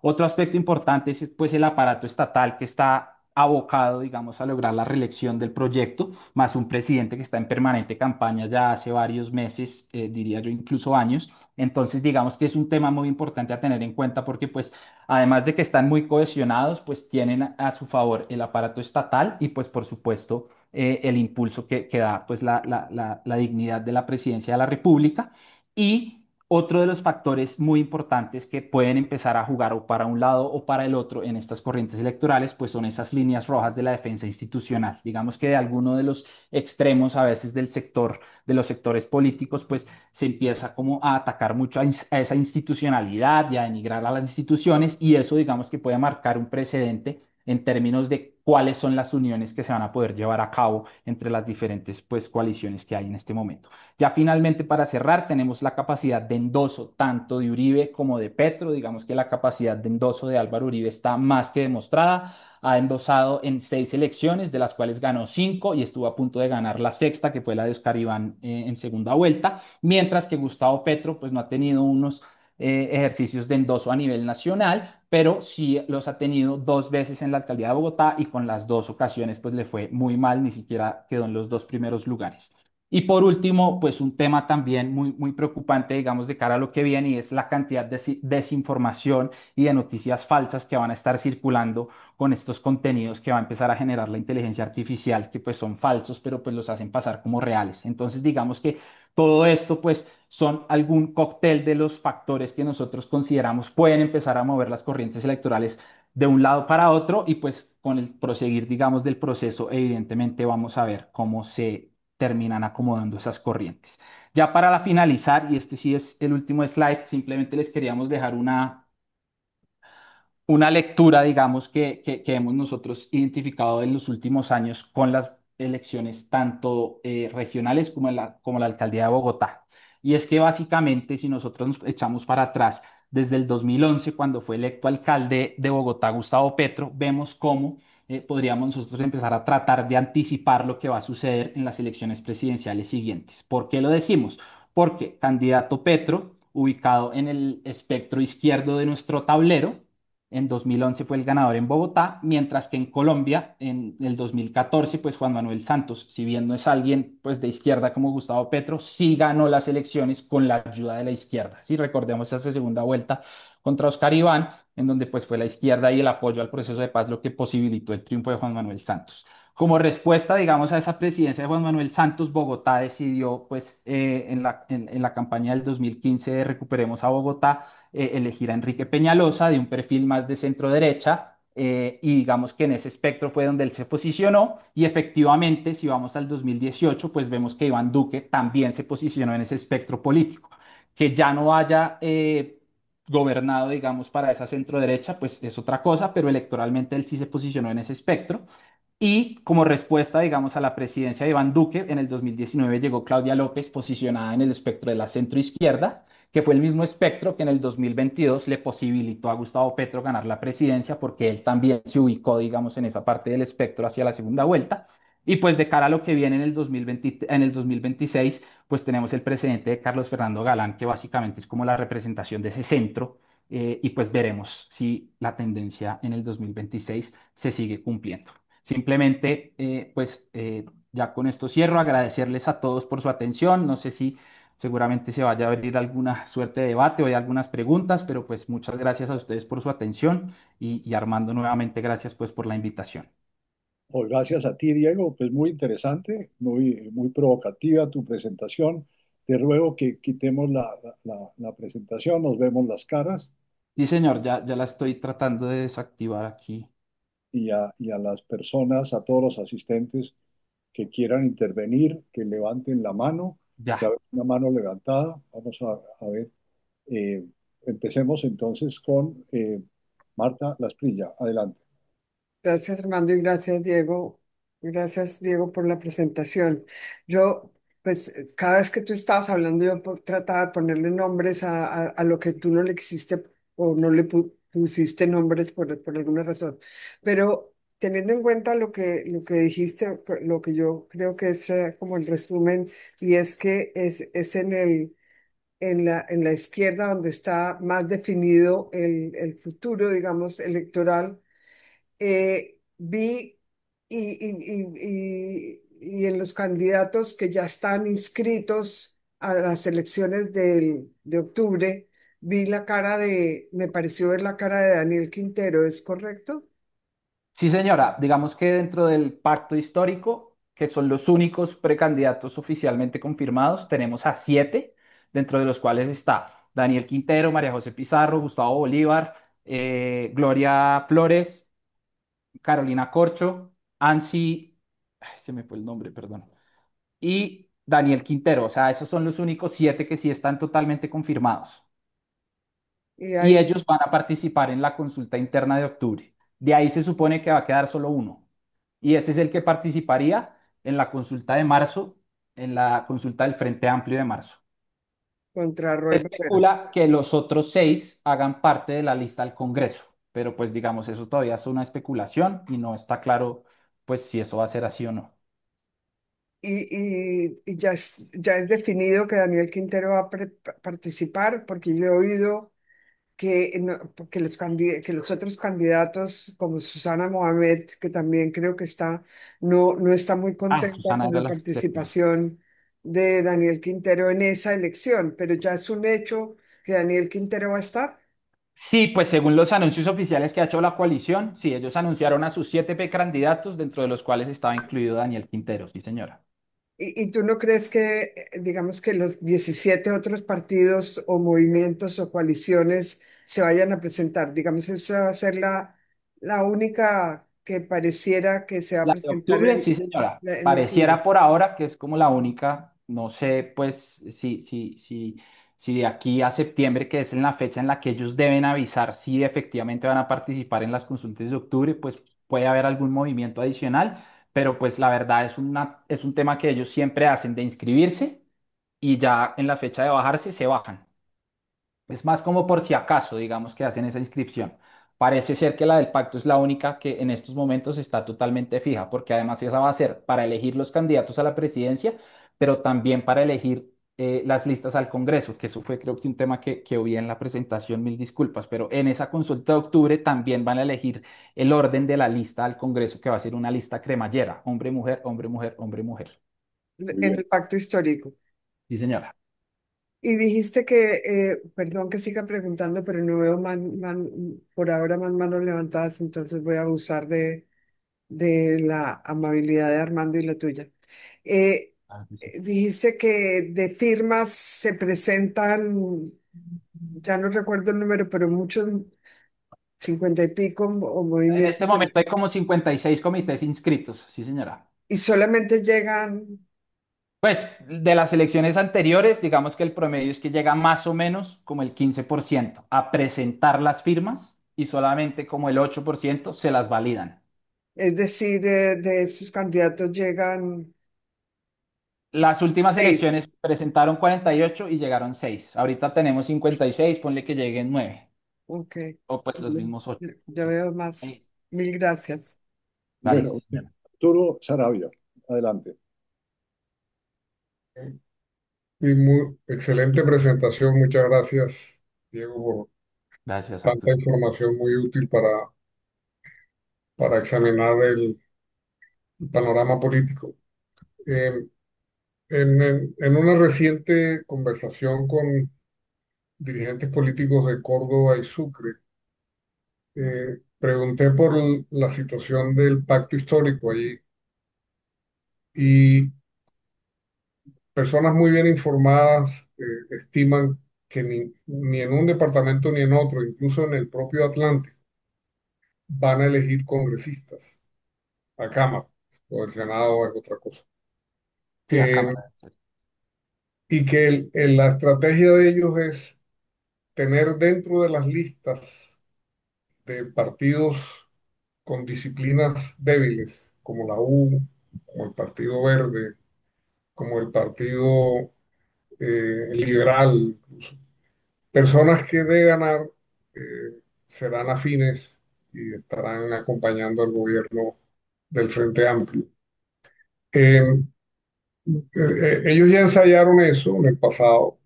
Otro aspecto importante es pues el aparato estatal que está abocado, digamos, a lograr la reelección del proyecto, más un presidente que está en permanente campaña ya hace varios meses, diría yo incluso años. Entonces, digamos que es un tema muy importante a tener en cuenta porque pues además de que están muy cohesionados, pues tienen a su favor el aparato estatal y pues por supuesto el impulso que da pues la dignidad de la presidencia de la República. Y otro de los factores muy importantes que pueden empezar a jugar o para un lado o para el otro en estas corrientes electorales, pues son esas líneas rojas de la defensa institucional. Digamos que de alguno de los extremos a veces del sector, de los sectores políticos, pues se empieza como a atacar mucho a esa institucionalidad y a denigrar a las instituciones y eso digamos que puede marcar un precedente en términos de cuáles son las uniones que se van a poder llevar a cabo entre las diferentes pues coaliciones que hay en este momento. Ya finalmente para cerrar tenemos la capacidad de endoso tanto de Uribe como de Petro, digamos que la capacidad de endoso de Álvaro Uribe está más que demostrada, ha endosado en 6 elecciones, de las cuales ganó 5 y estuvo a punto de ganar la sexta, que fue la de Oscar Iván en segunda vuelta, mientras que Gustavo Petro pues no ha tenido unos ejercicios de endoso a nivel nacional, pero sí los ha tenido 2 veces en la alcaldía de Bogotá y con las 2 ocasiones pues le fue muy mal, ni siquiera quedó en los 2 primeros lugares. Y por último, pues un tema también muy preocupante, digamos, de cara a lo que viene, y es la cantidad de desinformación y de noticias falsas que van a estar circulando con estos contenidos que va a empezar a generar la inteligencia artificial, que pues son falsos, pero pues los hacen pasar como reales. Entonces, digamos que todo esto pues son algún cóctel de los factores que nosotros consideramos pueden empezar a mover las corrientes electorales de un lado para otro y pues con el proseguir, digamos, del proceso, evidentemente vamos a ver cómo se terminan acomodando esas corrientes. Ya para la finalizar, y este sí es el último slide, simplemente les queríamos dejar una lectura, digamos, que hemos nosotros identificado en los últimos años con las elecciones tanto regionales como la alcaldía de Bogotá. Y es que básicamente, si nosotros nos echamos para atrás, desde el 2011, cuando fue electo alcalde de Bogotá, Gustavo Petro, vemos cómo podríamos nosotros empezar a tratar de anticipar lo que va a suceder en las elecciones presidenciales siguientes. ¿Por qué lo decimos? Porque candidato Petro, ubicado en el espectro izquierdo de nuestro tablero, en 2011 fue el ganador en Bogotá, mientras que en Colombia, en el 2014, pues Juan Manuel Santos, si bien no es alguien pues de izquierda como Gustavo Petro, sí ganó las elecciones con la ayuda de la izquierda. Si recordemos esa segunda vuelta contra Oscar Iván, en donde pues fue la izquierda y el apoyo al proceso de paz lo que posibilitó el triunfo de Juan Manuel Santos. Como respuesta, digamos, a esa presidencia de Juan Manuel Santos, Bogotá decidió, pues, en la campaña del 2015 de Recuperemos a Bogotá, elegir a Enrique Peñalosa, de un perfil más de centro derecha, y digamos que en ese espectro fue donde él se posicionó, y efectivamente, si vamos al 2018, pues vemos que Iván Duque también se posicionó en ese espectro político. Que ya no haya gobernado, digamos, para esa centro derecha, pues es otra cosa, pero electoralmente él sí se posicionó en ese espectro. Y como respuesta, digamos, a la presidencia de Iván Duque, en el 2019 llegó Claudia López, posicionada en el espectro de la centroizquierda, que fue el mismo espectro que en el 2022 le posibilitó a Gustavo Petro ganar la presidencia, porque él también se ubicó, digamos, en esa parte del espectro hacia la segunda vuelta. Y pues de cara a lo que viene en el 2020, en el 2026, pues tenemos el presidente de Carlos Fernando Galán, que básicamente es como la representación de ese centro, y pues veremos si la tendencia en el 2026 se sigue cumpliendo. Simplemente, ya con esto cierro, agradecerles a todos por su atención. No sé si seguramente se vaya a abrir alguna suerte de debate o hay algunas preguntas, pero pues muchas gracias a ustedes por su atención y Armando, nuevamente gracias pues por la invitación. Pues gracias a ti, Diego, pues muy interesante, muy provocativa tu presentación. Te ruego que quitemos la presentación, nos vemos las caras Sí, señor, ya la estoy tratando de desactivar aquí. y a las personas, a todos los asistentes que quieran intervenir, que levanten la mano, ya Ya. veo una mano levantada. Vamos a ver. Eh, Empecemos entonces con Marta Lasprilla. Adelante. Gracias, Armando, y gracias, Diego. Gracias, Diego, por la presentación. Yo, pues, cada vez que tú estabas hablando, yo trataba de ponerle nombres a lo que tú no le quisiste o no le pusiste nombres por alguna razón. Pero teniendo en cuenta lo que dijiste, lo que yo creo que es como el resumen, y es que es en la izquierda donde está más definido el futuro, digamos, electoral. Vi y en los candidatos que ya están inscritos a las elecciones de octubre, vi la cara me pareció ver la cara de Daniel Quintero, ¿es correcto? Sí, señora, digamos que dentro del pacto histórico, que son los únicos precandidatos oficialmente confirmados, tenemos a 7, dentro de los cuales está Daniel Quintero, María José Pizarro, Gustavo Bolívar, Gloria Flores, Carolina Corcho, Ansi, ay, se me fue el nombre, perdón, y Daniel Quintero. O sea, esos son los únicos 7 que sí están totalmente confirmados. Y Y ahí ellos van a participar en la consulta interna de octubre. De ahí se supone que va a quedar solo uno. Y ese es el que participaría en la consulta de marzo, en la consulta del Frente Amplio de marzo. contra Se Roy Barreras. especula que los otros 6 hagan parte de la lista al Congreso, pero pues digamos, eso todavía es una especulación y no está claro pues si eso va a ser así o no. Y ya es definido que Daniel Quintero va a participar, porque yo he oído que que los otros candidatos, como Susana Mohamed, que también creo que está, no está muy Ah, contenta Susana con era la la séptima. participación de Daniel Quintero en esa elección, pero ya es un hecho que Daniel Quintero va a estar. Sí, pues según los anuncios oficiales que ha hecho la coalición, sí, ellos anunciaron a sus 7 precandidatos, dentro de los cuales estaba incluido Daniel Quintero, sí, señora. Y tú no crees que, digamos, que los 17 otros partidos o movimientos o coaliciones se vayan a presentar? Digamos, esa va a ser la única que pareciera que se va a La de presentar octubre, sí, señora. en octubre. Pareciera por ahora que es como la única. No sé, pues, si de aquí a septiembre, que es en la fecha en la que ellos deben avisar si efectivamente van a participar en las consultas de octubre, pues puede haber algún movimiento adicional. pero pues la verdad es un tema que ellos siempre hacen de inscribirse y ya en la fecha de bajarse se bajan. Es más como por si acaso, digamos, que hacen esa inscripción. Parece ser que la del pacto es la única que en estos momentos está totalmente fija, porque además esa va a ser para elegir los candidatos a la presidencia, pero también para elegir las listas al Congreso, que eso fue creo que un tema que oí en la presentación, mil disculpas, pero en esa consulta de octubre también van a elegir el orden de la lista al Congreso, que va a ser una lista cremallera, hombre, mujer, hombre, mujer, hombre, mujer. Muy en bien. el pacto histórico. Sí, señora. Y dijiste que, perdón que siga preguntando, pero no veo por ahora más manos levantadas, entonces voy a abusar de la amabilidad de Armando y la tuya. Eh, Claro que sí. Dijiste que de firmas se presentan, ya no recuerdo el número, pero muchos, 50 y pico o En movimientos, este momento hay como 56 comités inscritos, sí, señora. y solamente llegan, Pues de las elecciones anteriores, digamos que el promedio es que llega más o menos como el 15% a presentar las firmas y solamente como el 8% se las validan. es decir, de esos candidatos llegan Las últimas 6. elecciones presentaron 48 y llegaron 6. Ahorita tenemos 56, ponle que lleguen 9 Ok, o pues los bueno, mismos 8. ya veo más. Sí. Mil gracias. Vale, sí, Bueno, señora. Arturo Sarabia, adelante. Y muy excelente presentación. Muchas gracias, Diego, Gracias, por tanta Arturo. información muy útil para examinar el panorama político. Eh, en una reciente conversación con dirigentes políticos de Córdoba y Sucre, pregunté por la situación del pacto histórico allí y personas muy bien informadas estiman que ni en un departamento ni en otro, incluso en el propio Atlántico, van a elegir congresistas a Cámara, o el Senado es otra cosa. Sí, a Eh, cámara. y que la estrategia de ellos es tener dentro de las listas de partidos con disciplinas débiles, como la U, como el Partido Verde, como el Partido Liberal, incluso, personas que de ganar serán afines y estarán acompañando al gobierno del Frente Amplio. Eh, ellos ya ensayaron eso en el pasado.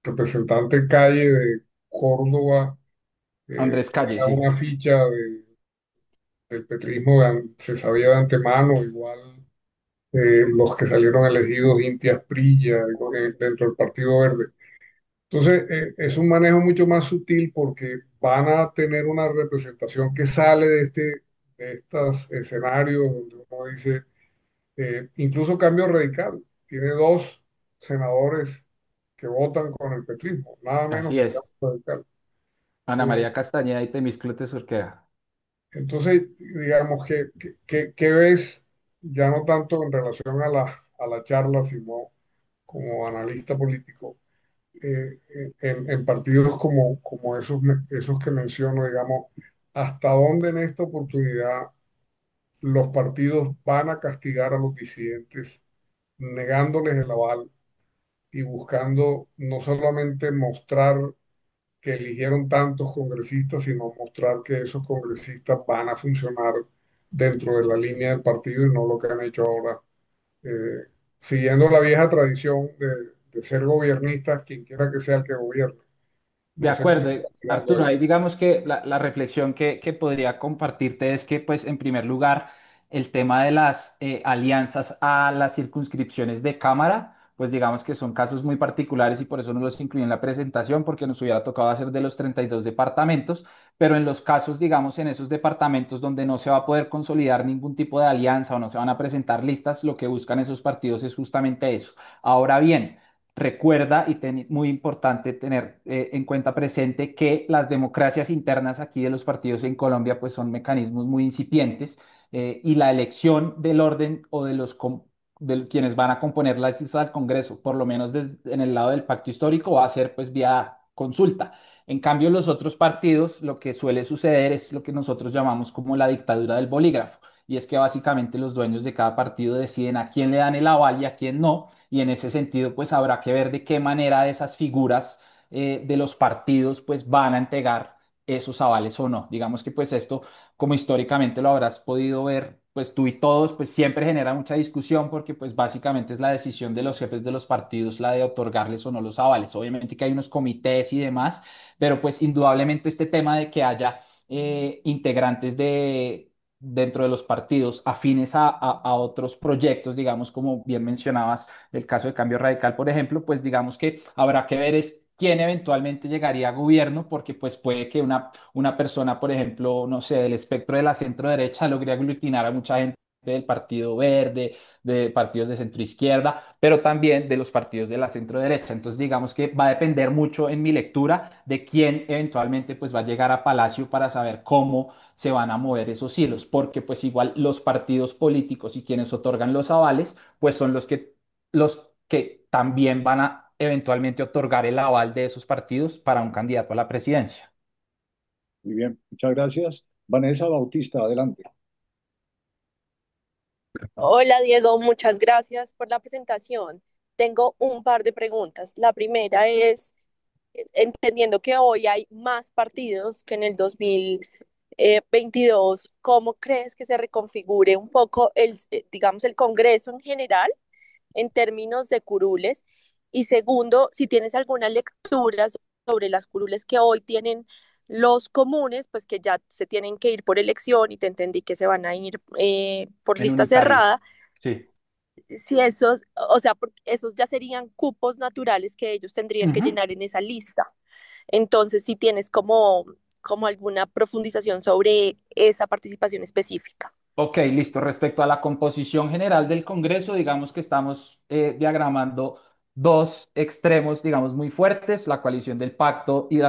Representante Calle de Córdoba Andrés Calle, era sí. una ficha del petrismo, se sabía de antemano, igual los que salieron elegidos, Inti Asprilla, dentro del Partido Verde. Entonces, es un manejo mucho más sutil porque van a tener una representación que sale de estos escenarios donde uno dice, incluso cambio radical. Tiene dos senadores que votan con el petrismo, nada menos Así que es. cambio radical. Ana Eh, María Castañeda y Temísclo Tesorquea. entonces, digamos que ves ya no tanto en relación a la charla, sino como analista político, en partidos como esos que menciono, digamos, hasta dónde en esta oportunidad los partidos van a castigar a los disidentes, negándoles el aval y buscando no solamente mostrar que eligieron tantos congresistas, sino mostrar que esos congresistas van a funcionar dentro de la línea del partido y no lo que han hecho ahora, eh, siguiendo la vieja tradición de ser gobiernistas, quien quiera que sea el que gobierne. De No sé cómo acuerdo, estás llegando a Arturo, eso. ahí digamos que la reflexión que podría compartirte es que, pues, en primer lugar, el tema de las alianzas a las circunscripciones de Cámara, pues digamos que son casos muy particulares y por eso no los incluí en la presentación, porque nos hubiera tocado hacer de los 32 departamentos, pero en los casos, digamos, en esos departamentos donde no se va a poder consolidar ningún tipo de alianza o no se van a presentar listas, lo que buscan esos partidos es justamente eso. Ahora bien, recuerda y muy importante tener en cuenta presente que las democracias internas aquí de los partidos en Colombia pues son mecanismos muy incipientes y la elección del orden o de quienes van a componer las listas al Congreso, por lo menos en el lado del pacto histórico, va a ser pues vía consulta. En cambio, los otros partidos, lo que suele suceder es lo que nosotros llamamos como la dictadura del bolígrafo. y es que básicamente los dueños de cada partido deciden a quién le dan el aval y a quién no, y en ese sentido pues habrá que ver de qué manera esas figuras de los partidos pues van a entregar esos avales o no. Digamos que pues esto, como históricamente lo habrás podido ver, pues tú y todos, pues siempre genera mucha discusión porque pues básicamente es la decisión de los jefes de los partidos la de otorgarles o no los avales. Obviamente que hay unos comités y demás, pero pues indudablemente este tema de que haya integrantes dentro de los partidos afines a otros proyectos, digamos, como bien mencionabas, el caso de Cambio Radical, por ejemplo, pues digamos que habrá que ver es quién eventualmente llegaría a gobierno, porque pues puede que una persona, por ejemplo, no sé, del espectro de la centro derecha logre aglutinar a mucha gente del Partido Verde, de partidos de centro izquierda, pero también de los partidos de la centro derecha. Entonces, digamos que va a depender mucho en mi lectura de quién eventualmente pues va a llegar a Palacio para saber cómo se van a mover esos hilos, porque pues igual los partidos políticos y quienes otorgan los avales, pues son los que también van a eventualmente otorgar el aval de esos partidos para un candidato a la presidencia. Muy bien, muchas gracias. Vanessa Bautista, adelante. Hola Diego, muchas gracias por la presentación. Tengo un par de preguntas. La primera es, entendiendo que hoy hay más partidos que en el 2022, ¿cómo crees que se reconfigure un poco digamos, el Congreso en general en términos de curules? Y segundo, si tienes alguna lectura sobre las curules que hoy tienen los comunes, pues que ya se tienen que ir por elección y te entendí que se van a ir por En lista unitarios. cerrada, Sí. si esos, o sea, porque esos ya serían cupos naturales que ellos tendrían que Ujú. llenar en esa lista. Entonces, si tienes como alguna profundización sobre esa participación específica. Ok, listo. Respecto a la composición general del Congreso, digamos que estamos diagramando dos extremos, digamos, muy fuertes, la coalición del pacto y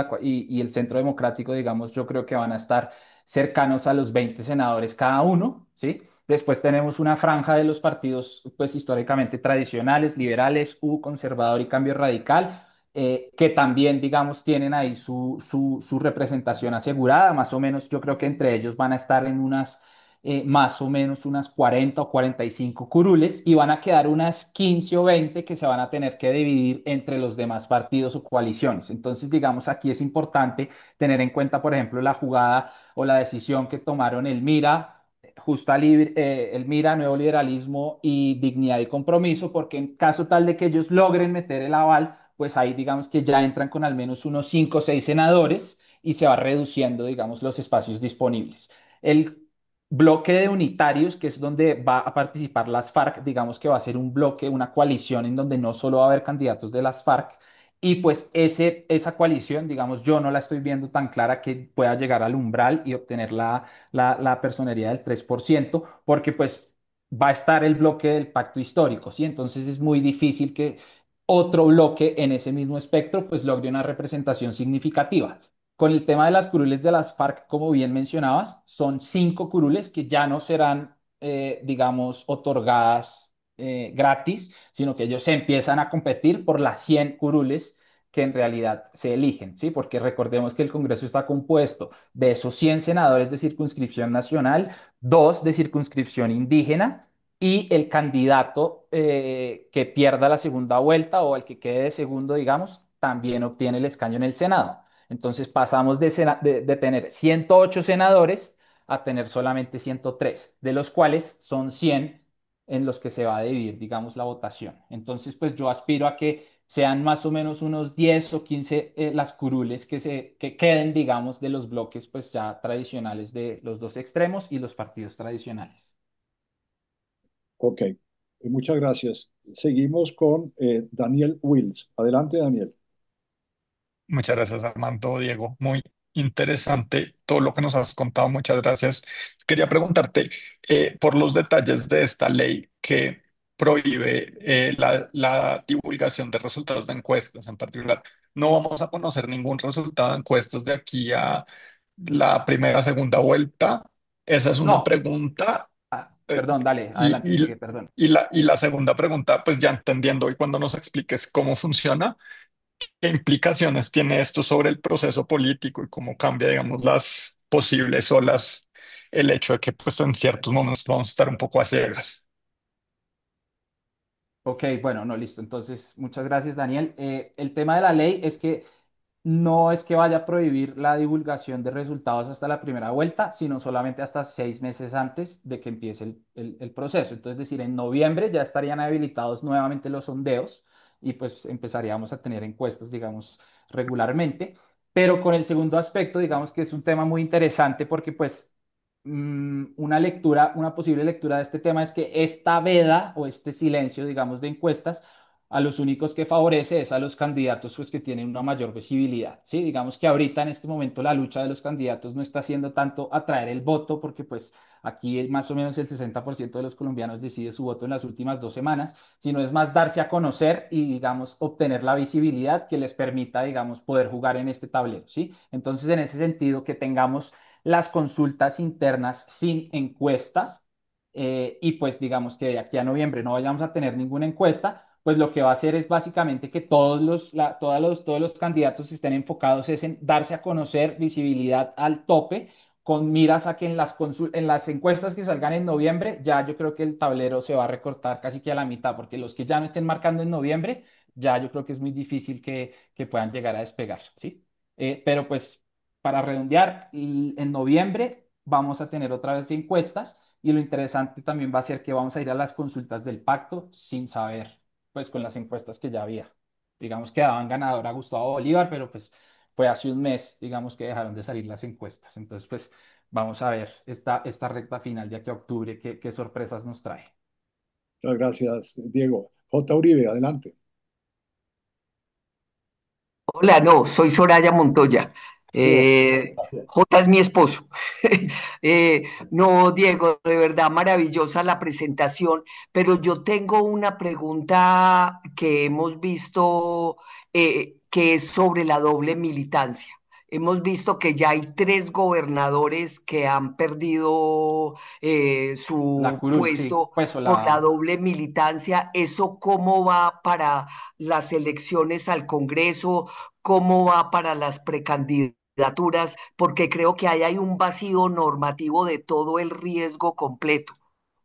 el Centro Democrático, digamos, yo creo que van a estar cercanos a los 20 senadores cada uno, ¿sí? Después tenemos una franja de los partidos, pues, históricamente tradicionales, liberales, conservador y cambio radical, que también, digamos, tienen ahí su representación asegurada, más o menos, yo creo que entre ellos van a estar en unas más o menos unas 40 o 45 curules y van a quedar unas 15 o 20 que se van a tener que dividir entre los demás partidos o coaliciones. Entonces, digamos, aquí es importante tener en cuenta, por ejemplo, la jugada o la decisión que tomaron el MIRA. El MIRA, Nuevo Liberalismo y Dignidad y Compromiso, porque en caso tal de que ellos logren meter el aval, pues ahí digamos que ya entran con al menos unos 5 o 6 senadores y se va reduciendo, digamos, los espacios disponibles. El bloque de unitarios, que es donde va a participar las FARC, digamos que va a ser un bloque, una coalición en donde no solo va a haber candidatos de las FARC, y pues esa coalición, digamos, yo no la estoy viendo tan clara que pueda llegar al umbral y obtener la personería del 3%, porque pues va a estar el bloque del pacto histórico, ¿sí? Entonces es muy difícil que otro bloque en ese mismo espectro pues logre una representación significativa. Con el tema de las curules de las FARC, como bien mencionabas, son 5 curules que ya no serán, digamos, otorgadas gratis, sino que ellos se empiezan a competir por las 100 curules que en realidad se eligen, ¿sí? Porque recordemos que el Congreso está compuesto de esos 100 senadores de circunscripción nacional, dos de circunscripción indígena y el candidato que pierda la segunda vuelta o el que quede de segundo, digamos, también obtiene el escaño en el Senado. Entonces pasamos de tener 108 senadores a tener solamente 103, de los cuales son 100 en los que se va a dividir, digamos, la votación. Entonces, pues yo aspiro a que sean más o menos unos 10 o 15 las curules que queden, digamos, de los bloques pues ya tradicionales de los dos extremos y los partidos tradicionales. Ok, muchas gracias. Seguimos con Daniel Wills. Adelante, Daniel. Muchas gracias, Armando, Diego. Muy interesante todo lo que nos has contado. Muchas gracias. Quería preguntarte por los detalles de esta ley que prohíbe la divulgación de resultados de encuestas en particular. No vamos a conocer ningún resultado de encuestas de aquí a la primera, segunda vuelta. Esa es una No, pregunta. eh, perdón, dale, adelante, y, sigue, y, perdón. y la segunda pregunta, pues ya entendiendo y cuando nos expliques cómo funciona. ¿Qué implicaciones tiene esto sobre el proceso político y cómo cambia, digamos, las posibles olas? el hecho de que pues en ciertos momentos vamos a estar un poco a ciegas. Ok, bueno, no, listo. Entonces, muchas gracias, Daniel. El tema de la ley es que no es que vaya a prohibir la divulgación de resultados hasta la primera vuelta, sino solamente hasta 6 meses antes de que empiece el proceso. Entonces, es decir, en noviembre ya estarían habilitados nuevamente los sondeos y pues empezaríamos a tener encuestas, digamos, regularmente. Pero con el segundo aspecto, digamos que es un tema muy interesante porque pues una lectura, una posible lectura de este tema es que esta veda o este silencio, digamos, de encuestas, a los únicos que favorece es a los candidatos pues, que tienen una mayor visibilidad, ¿sí? Digamos que ahorita en este momento la lucha de los candidatos no está haciendo tanto atraer el voto porque pues aquí más o menos el 60% de los colombianos decide su voto en las últimas 2 semanas, sino es más darse a conocer y digamos obtener la visibilidad que les permita digamos poder jugar en este tablero, ¿sí? Entonces en ese sentido que tengamos las consultas internas sin encuestas y pues digamos que de aquí a noviembre no vayamos a tener ninguna encuesta, pues lo que va a hacer es básicamente que todos los candidatos estén enfocados es en darse a conocer visibilidad al tope con miras a que en las encuestas que salgan en noviembre, ya yo creo que el tablero se va a recortar casi que a la mitad, porque los que ya no estén marcando en noviembre, ya yo creo que es muy difícil que puedan llegar a despegar, ¿sí? Pero pues para redondear, en noviembre vamos a tener otra vez encuestas y lo interesante también va a ser que vamos a ir a las consultas del pacto sin saber, pues con las encuestas que ya había. Digamos que daban ganador a Gustavo Bolívar, pero pues fue hace un mes, digamos que dejaron de salir las encuestas. Entonces, pues vamos a ver esta recta final de aquí a octubre, qué sorpresas nos trae. Muchas gracias, Diego. J. Uribe, adelante. Hola, no, soy Soraya Montoya. Oh, J es mi esposo. No, Diego, de verdad maravillosa la presentación, pero yo tengo una pregunta que hemos visto que es sobre la doble militancia. Hemos visto que ya hay tres gobernadores que han perdido La su curul, sí, puesto pues o por la la... doble militancia. ¿Eso cómo va para las elecciones al Congreso? ¿Cómo va para las precandidaturas? Porque creo que ahí hay un vacío normativo de todo el riesgo completo,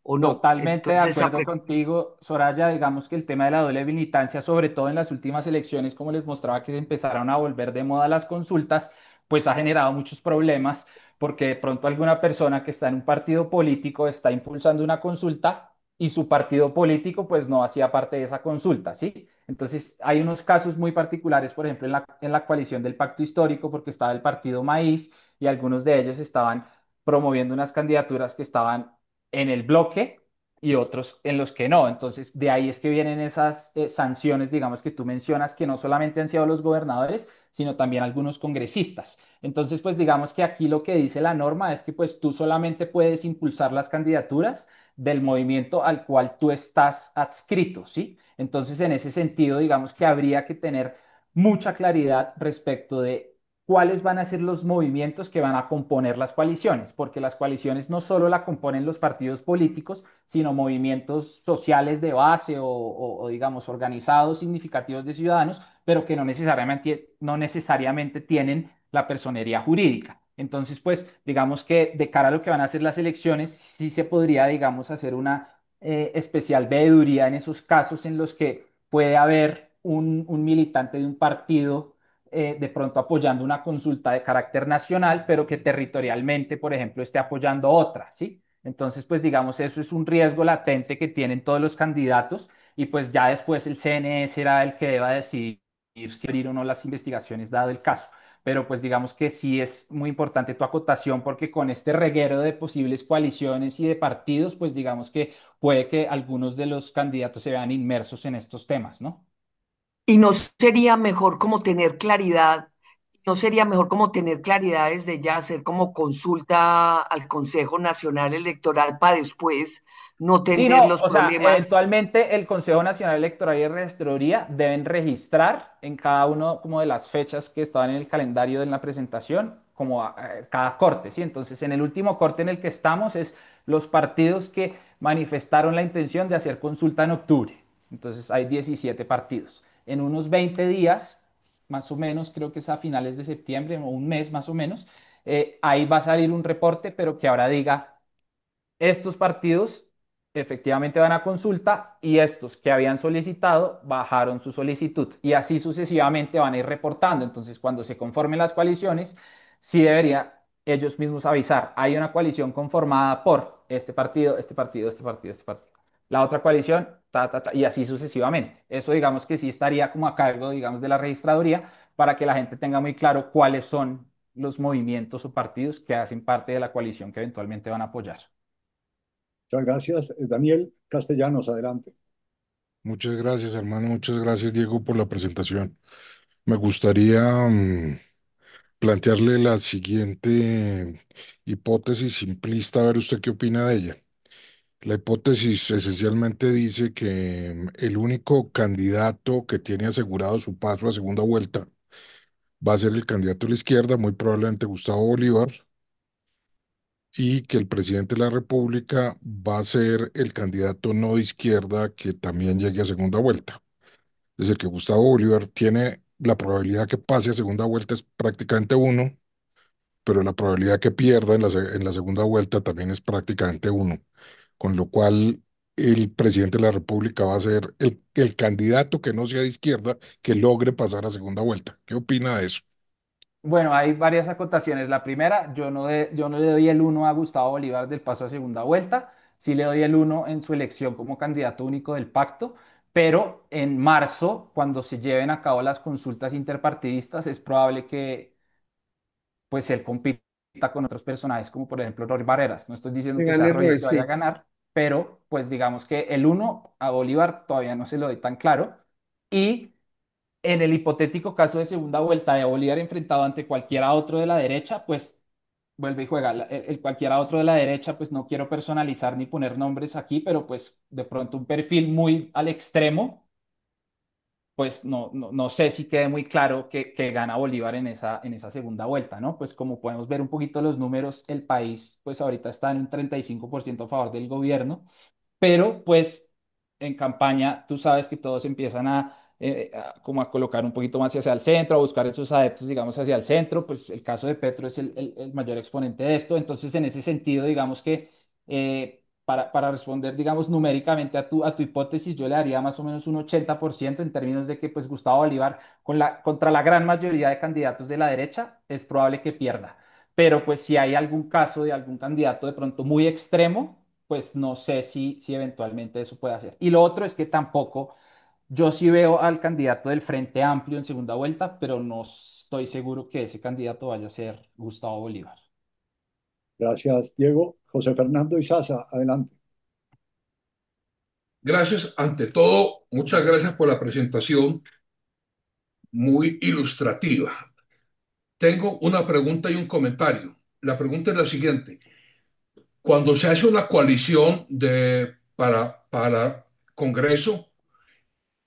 ¿o no? Totalmente de Entonces, acuerdo contigo, Soraya. Digamos que el tema de la doble militancia, sobre todo en las últimas elecciones, como les mostraba que empezaron a volver de moda las consultas, pues ha generado muchos problemas porque de pronto alguna persona que está en un partido político está impulsando una consulta y su partido político pues no hacía parte de esa consulta, ¿sí? Entonces hay unos casos muy particulares, por ejemplo, en la coalición del Pacto Histórico, porque estaba el partido Maíz y algunos de ellos estaban promoviendo unas candidaturas que estaban en el bloque y otros en los que no. Entonces, de ahí es que vienen esas sanciones, digamos, que tú mencionas, que no solamente han sido los gobernadores, sino también algunos congresistas. Entonces, pues digamos que aquí lo que dice la norma es que pues tú solamente puedes impulsar las candidaturas del movimiento al cual tú estás adscrito, ¿sí? Entonces, en ese sentido, digamos que habría que tener mucha claridad respecto de cuáles van a ser los movimientos que van a componer las coaliciones, porque las coaliciones no solo la componen los partidos políticos, sino movimientos sociales de base o, digamos, organizados significativos de ciudadanos, pero que no necesariamente tienen la personería jurídica. Entonces, pues, digamos que de cara a lo que van a ser las elecciones, sí se podría, digamos, hacer una especial veeduría en esos casos en los que puede haber un militante de un partido de pronto apoyando una consulta de carácter nacional, pero que territorialmente, por ejemplo, esté apoyando otra, ¿sí? Entonces, pues digamos, eso es un riesgo latente que tienen todos los candidatos y pues ya después el CNE será el que deba decidir si abrir o no las investigaciones dado el caso. Pero pues digamos que sí es muy importante tu acotación porque con este reguero de posibles coaliciones y de partidos, pues digamos que puede que algunos de los candidatos se vean inmersos en estos temas, ¿no? ¿y no sería mejor como tener claridad? ¿No sería mejor como tener claridad desde ya, hacer como consulta al Consejo Nacional Electoral para después no Sí, tener no, los o sea, problemas? eventualmente el Consejo Nacional Electoral y Registraduría deben registrar en cada uno como de las fechas que estaban en el calendario de la presentación, como cada corte, ¿sí? Entonces, en el último corte en el que estamos es los partidos que manifestaron la intención de hacer consulta en octubre. Entonces, hay 17 partidos. En unos 20 días, más o menos, creo que es a finales de septiembre o un mes más o menos, ahí va a salir un reporte, pero que ahora diga estos partidos efectivamente van a consulta y estos que habían solicitado bajaron su solicitud y así sucesivamente van a ir reportando. Entonces, cuando se conformen las coaliciones, sí debería ellos mismos avisar, hay una coalición conformada por este partido, este partido, este partido, este partido. La otra coalición, ta, ta, ta, y así sucesivamente. Eso digamos que sí estaría como a cargo, digamos, de la registraduría para que la gente tenga muy claro cuáles son los movimientos o partidos que hacen parte de la coalición que eventualmente van a apoyar. Muchas gracias. Daniel Castellanos, adelante. Muchas gracias, hermano. Muchas gracias, Diego, por la presentación. Me gustaría plantearle la siguiente hipótesis simplista, a ver usted qué opina de ella. La hipótesis esencialmente dice que el único candidato que tiene asegurado su paso a segunda vuelta va a ser el candidato de la izquierda, muy probablemente Gustavo Bolívar, y que el presidente de la República va a ser el candidato no de izquierda que también llegue a segunda vuelta. Es decir, que Gustavo Bolívar tiene la probabilidad que pase a segunda vuelta es prácticamente uno, pero la probabilidad que pierda en la segunda vuelta también es prácticamente uno, con lo cual el presidente de la República va a ser el candidato que no sea de izquierda que logre pasar a segunda vuelta. ¿Qué opina de eso? Bueno, hay varias acotaciones. La primera, yo no le doy el uno a Gustavo Bolívar del paso a segunda vuelta, sí le doy el uno en su elección como candidato único del pacto, pero en marzo, cuando se lleven a cabo las consultas interpartidistas, es probable que pues él compita con otros personajes como por ejemplo Roy Barreras. No estoy diciendo Que que sea gane Roy el Roy, que vaya a sí. ganar, pero pues digamos que el uno a Bolívar todavía no se lo doy tan claro. Y en el hipotético caso de segunda vuelta de Bolívar enfrentado ante cualquiera otro de la derecha, pues vuelve y juega. El cualquiera otro de la derecha, pues no quiero personalizar ni poner nombres aquí, pero pues de pronto un perfil muy al extremo, pues no sé si quede muy claro que gana Bolívar en esa segunda vuelta, ¿no? Pues como podemos ver un poquito los números, el país pues ahorita está en un 35% a favor del gobierno, pero pues en campaña tú sabes que todos empiezan como a colocar un poquito más hacia el centro, a buscar esos adeptos, digamos, hacia el centro, pues el caso de Petro es el mayor exponente de esto, entonces en ese sentido, digamos que para responder, digamos, numéricamente a tu hipótesis, yo le daría más o menos un 80% en términos de que pues Gustavo Bolívar contra la gran mayoría de candidatos de la derecha es probable que pierda. Pero pues si hay algún caso de algún candidato de pronto muy extremo, pues no sé si eventualmente eso puede hacer. Y lo otro es que tampoco, yo sí veo al candidato del Frente Amplio en segunda vuelta, pero no estoy seguro que ese candidato vaya a ser Gustavo Bolívar. Gracias, Diego. José Fernando Izaza, adelante. Gracias, ante todo, muchas gracias por la presentación, muy ilustrativa. Tengo una pregunta y un comentario. La pregunta es la siguiente. Cuando se hace una coalición para Congreso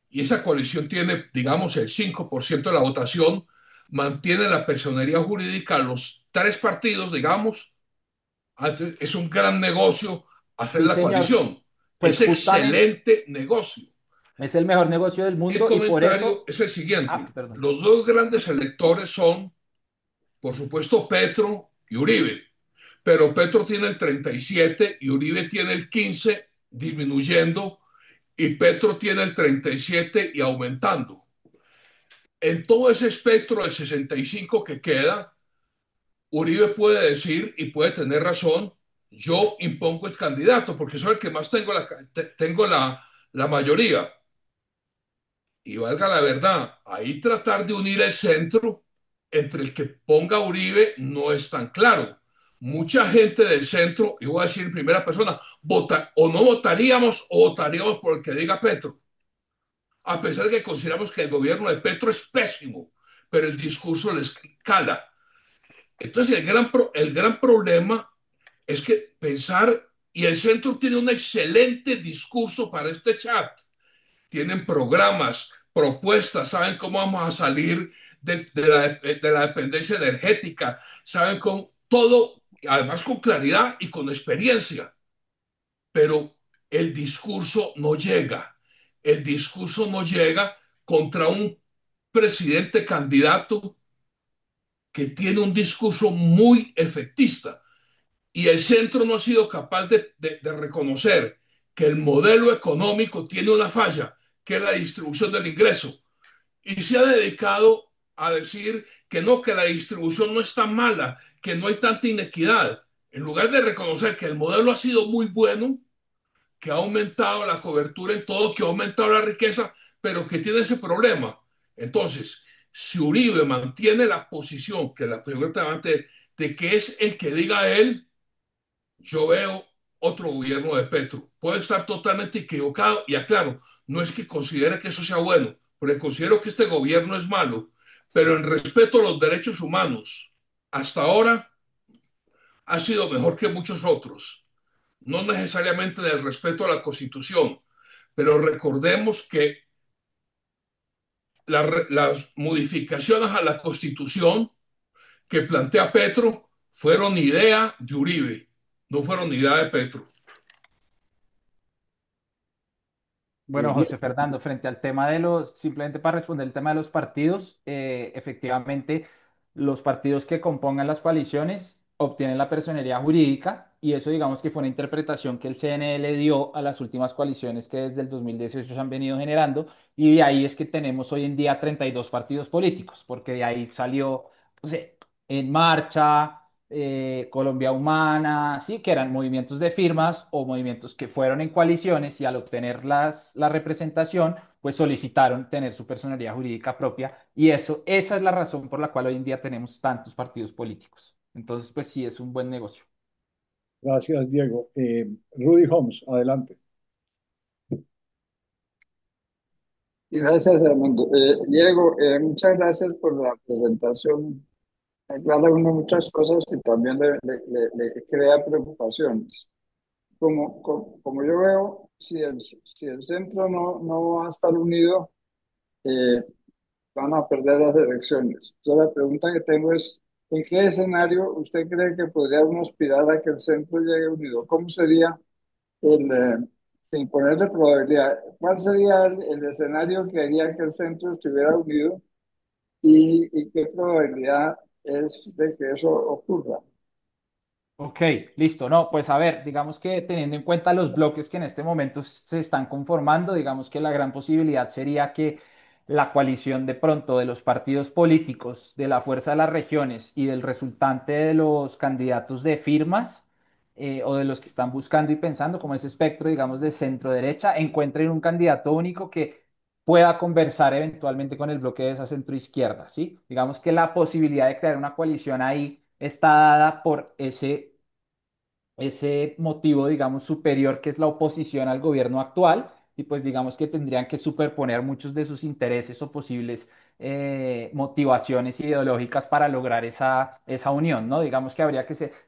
y esa coalición tiene, digamos, el 5% de la votación, mantiene la personería jurídica a los tres partidos, digamos, es un gran negocio hacer Sí, la señor. coalición. Pues Es justamente excelente negocio. es el mejor negocio del El mundo y por comentario eso, es el ah, siguiente. perdón. Los dos grandes electores son, por supuesto, Petro y Uribe. Pero Petro tiene el 37 y Uribe tiene el 15, disminuyendo, y Petro tiene el 37 y aumentando. En todo ese espectro del 65 que queda, Uribe puede decir y puede tener razón, yo impongo el candidato porque soy el que más tengo la mayoría. Y valga la verdad, ahí tratar de unir el centro entre el que ponga Uribe no es tan claro. Mucha gente del centro, y voy a decir en primera persona, vota, o no votaríamos o votaríamos por el que diga Petro, a pesar de que consideramos que el gobierno de Petro es pésimo, pero el discurso les cala. Entonces el gran problema es que pensar, y el centro tiene un excelente discurso para este chat, tienen programas, propuestas, saben cómo vamos a salir de la dependencia energética, saben con todo, además con claridad y con experiencia, pero el discurso no llega. El discurso no llega contra un presidente candidato que tiene un discurso muy efectista y el centro no ha sido capaz de reconocer que el modelo económico tiene una falla, que es la distribución del ingreso, y se ha dedicado a decir que no, que la distribución no es tan mala, que no hay tanta inequidad, en lugar de reconocer que el modelo ha sido muy bueno, que ha aumentado la cobertura en todo, que ha aumentado la riqueza, pero que tiene ese problema. Entonces, si Uribe mantiene la posición que la pregunta antes de que es el que diga él, yo veo otro gobierno de Petro. Puede estar totalmente equivocado y aclaro, no es que considere que eso sea bueno, porque considero que este gobierno es malo, pero en respeto a los derechos humanos, hasta ahora ha sido mejor que muchos otros. No necesariamente del respeto a la Constitución, pero recordemos que las modificaciones a la Constitución que plantea Petro fueron idea de Uribe, no fueron idea de Petro. Bueno, José Diego, Fernando, frente al tema de los, simplemente para responder el tema de los partidos, efectivamente, los partidos que compongan las coaliciones obtienen la personería jurídica y eso digamos que fue una interpretación que el CNE le dio a las últimas coaliciones que desde el 2018 se han venido generando y de ahí es que tenemos hoy en día 32 partidos políticos, porque de ahí salió, no sé, En Marcha, Colombia Humana, sí, que eran movimientos de firmas o movimientos que fueron en coaliciones y al obtener la representación, pues solicitaron tener su personalidad jurídica propia y eso, esa es la razón por la cual hoy en día tenemos tantos partidos políticos. Entonces, pues sí, es un buen negocio. gracias, Diego. Rudy Holmes, adelante. Y gracias, Armando. Diego, muchas gracias por la presentación. Aclara uno muchas cosas y también le crea preocupaciones. Como yo veo, si el centro no va a estar unido, eh, van a perder las elecciones. Entonces, la pregunta que tengo es, ¿en qué escenario usted cree que podría uno aspirar a que el centro llegue unido? ¿Cómo sería sin ponerle probabilidad, cuál sería el escenario que haría que el centro estuviera unido y qué probabilidad es de que eso ocurra? Ok, listo. No, pues a ver, digamos que teniendo en cuenta los bloques que en este momento se están conformando, digamos que la gran posibilidad sería que la coalición de pronto de los partidos políticos, de la Fuerza de las Regiones y del resultante de los candidatos de firmas o de los que están buscando y pensando como ese espectro, digamos, de centro derecha, encuentren un candidato único que pueda conversar eventualmente con el bloque de esa centro izquierda, ¿sí? Digamos que la posibilidad de crear una coalición ahí está dada por ese motivo, digamos, superior que es la oposición al gobierno actual y pues digamos que tendrían que superponer muchos de sus intereses o posibles motivaciones ideológicas para lograr esa unión, ¿no? Digamos que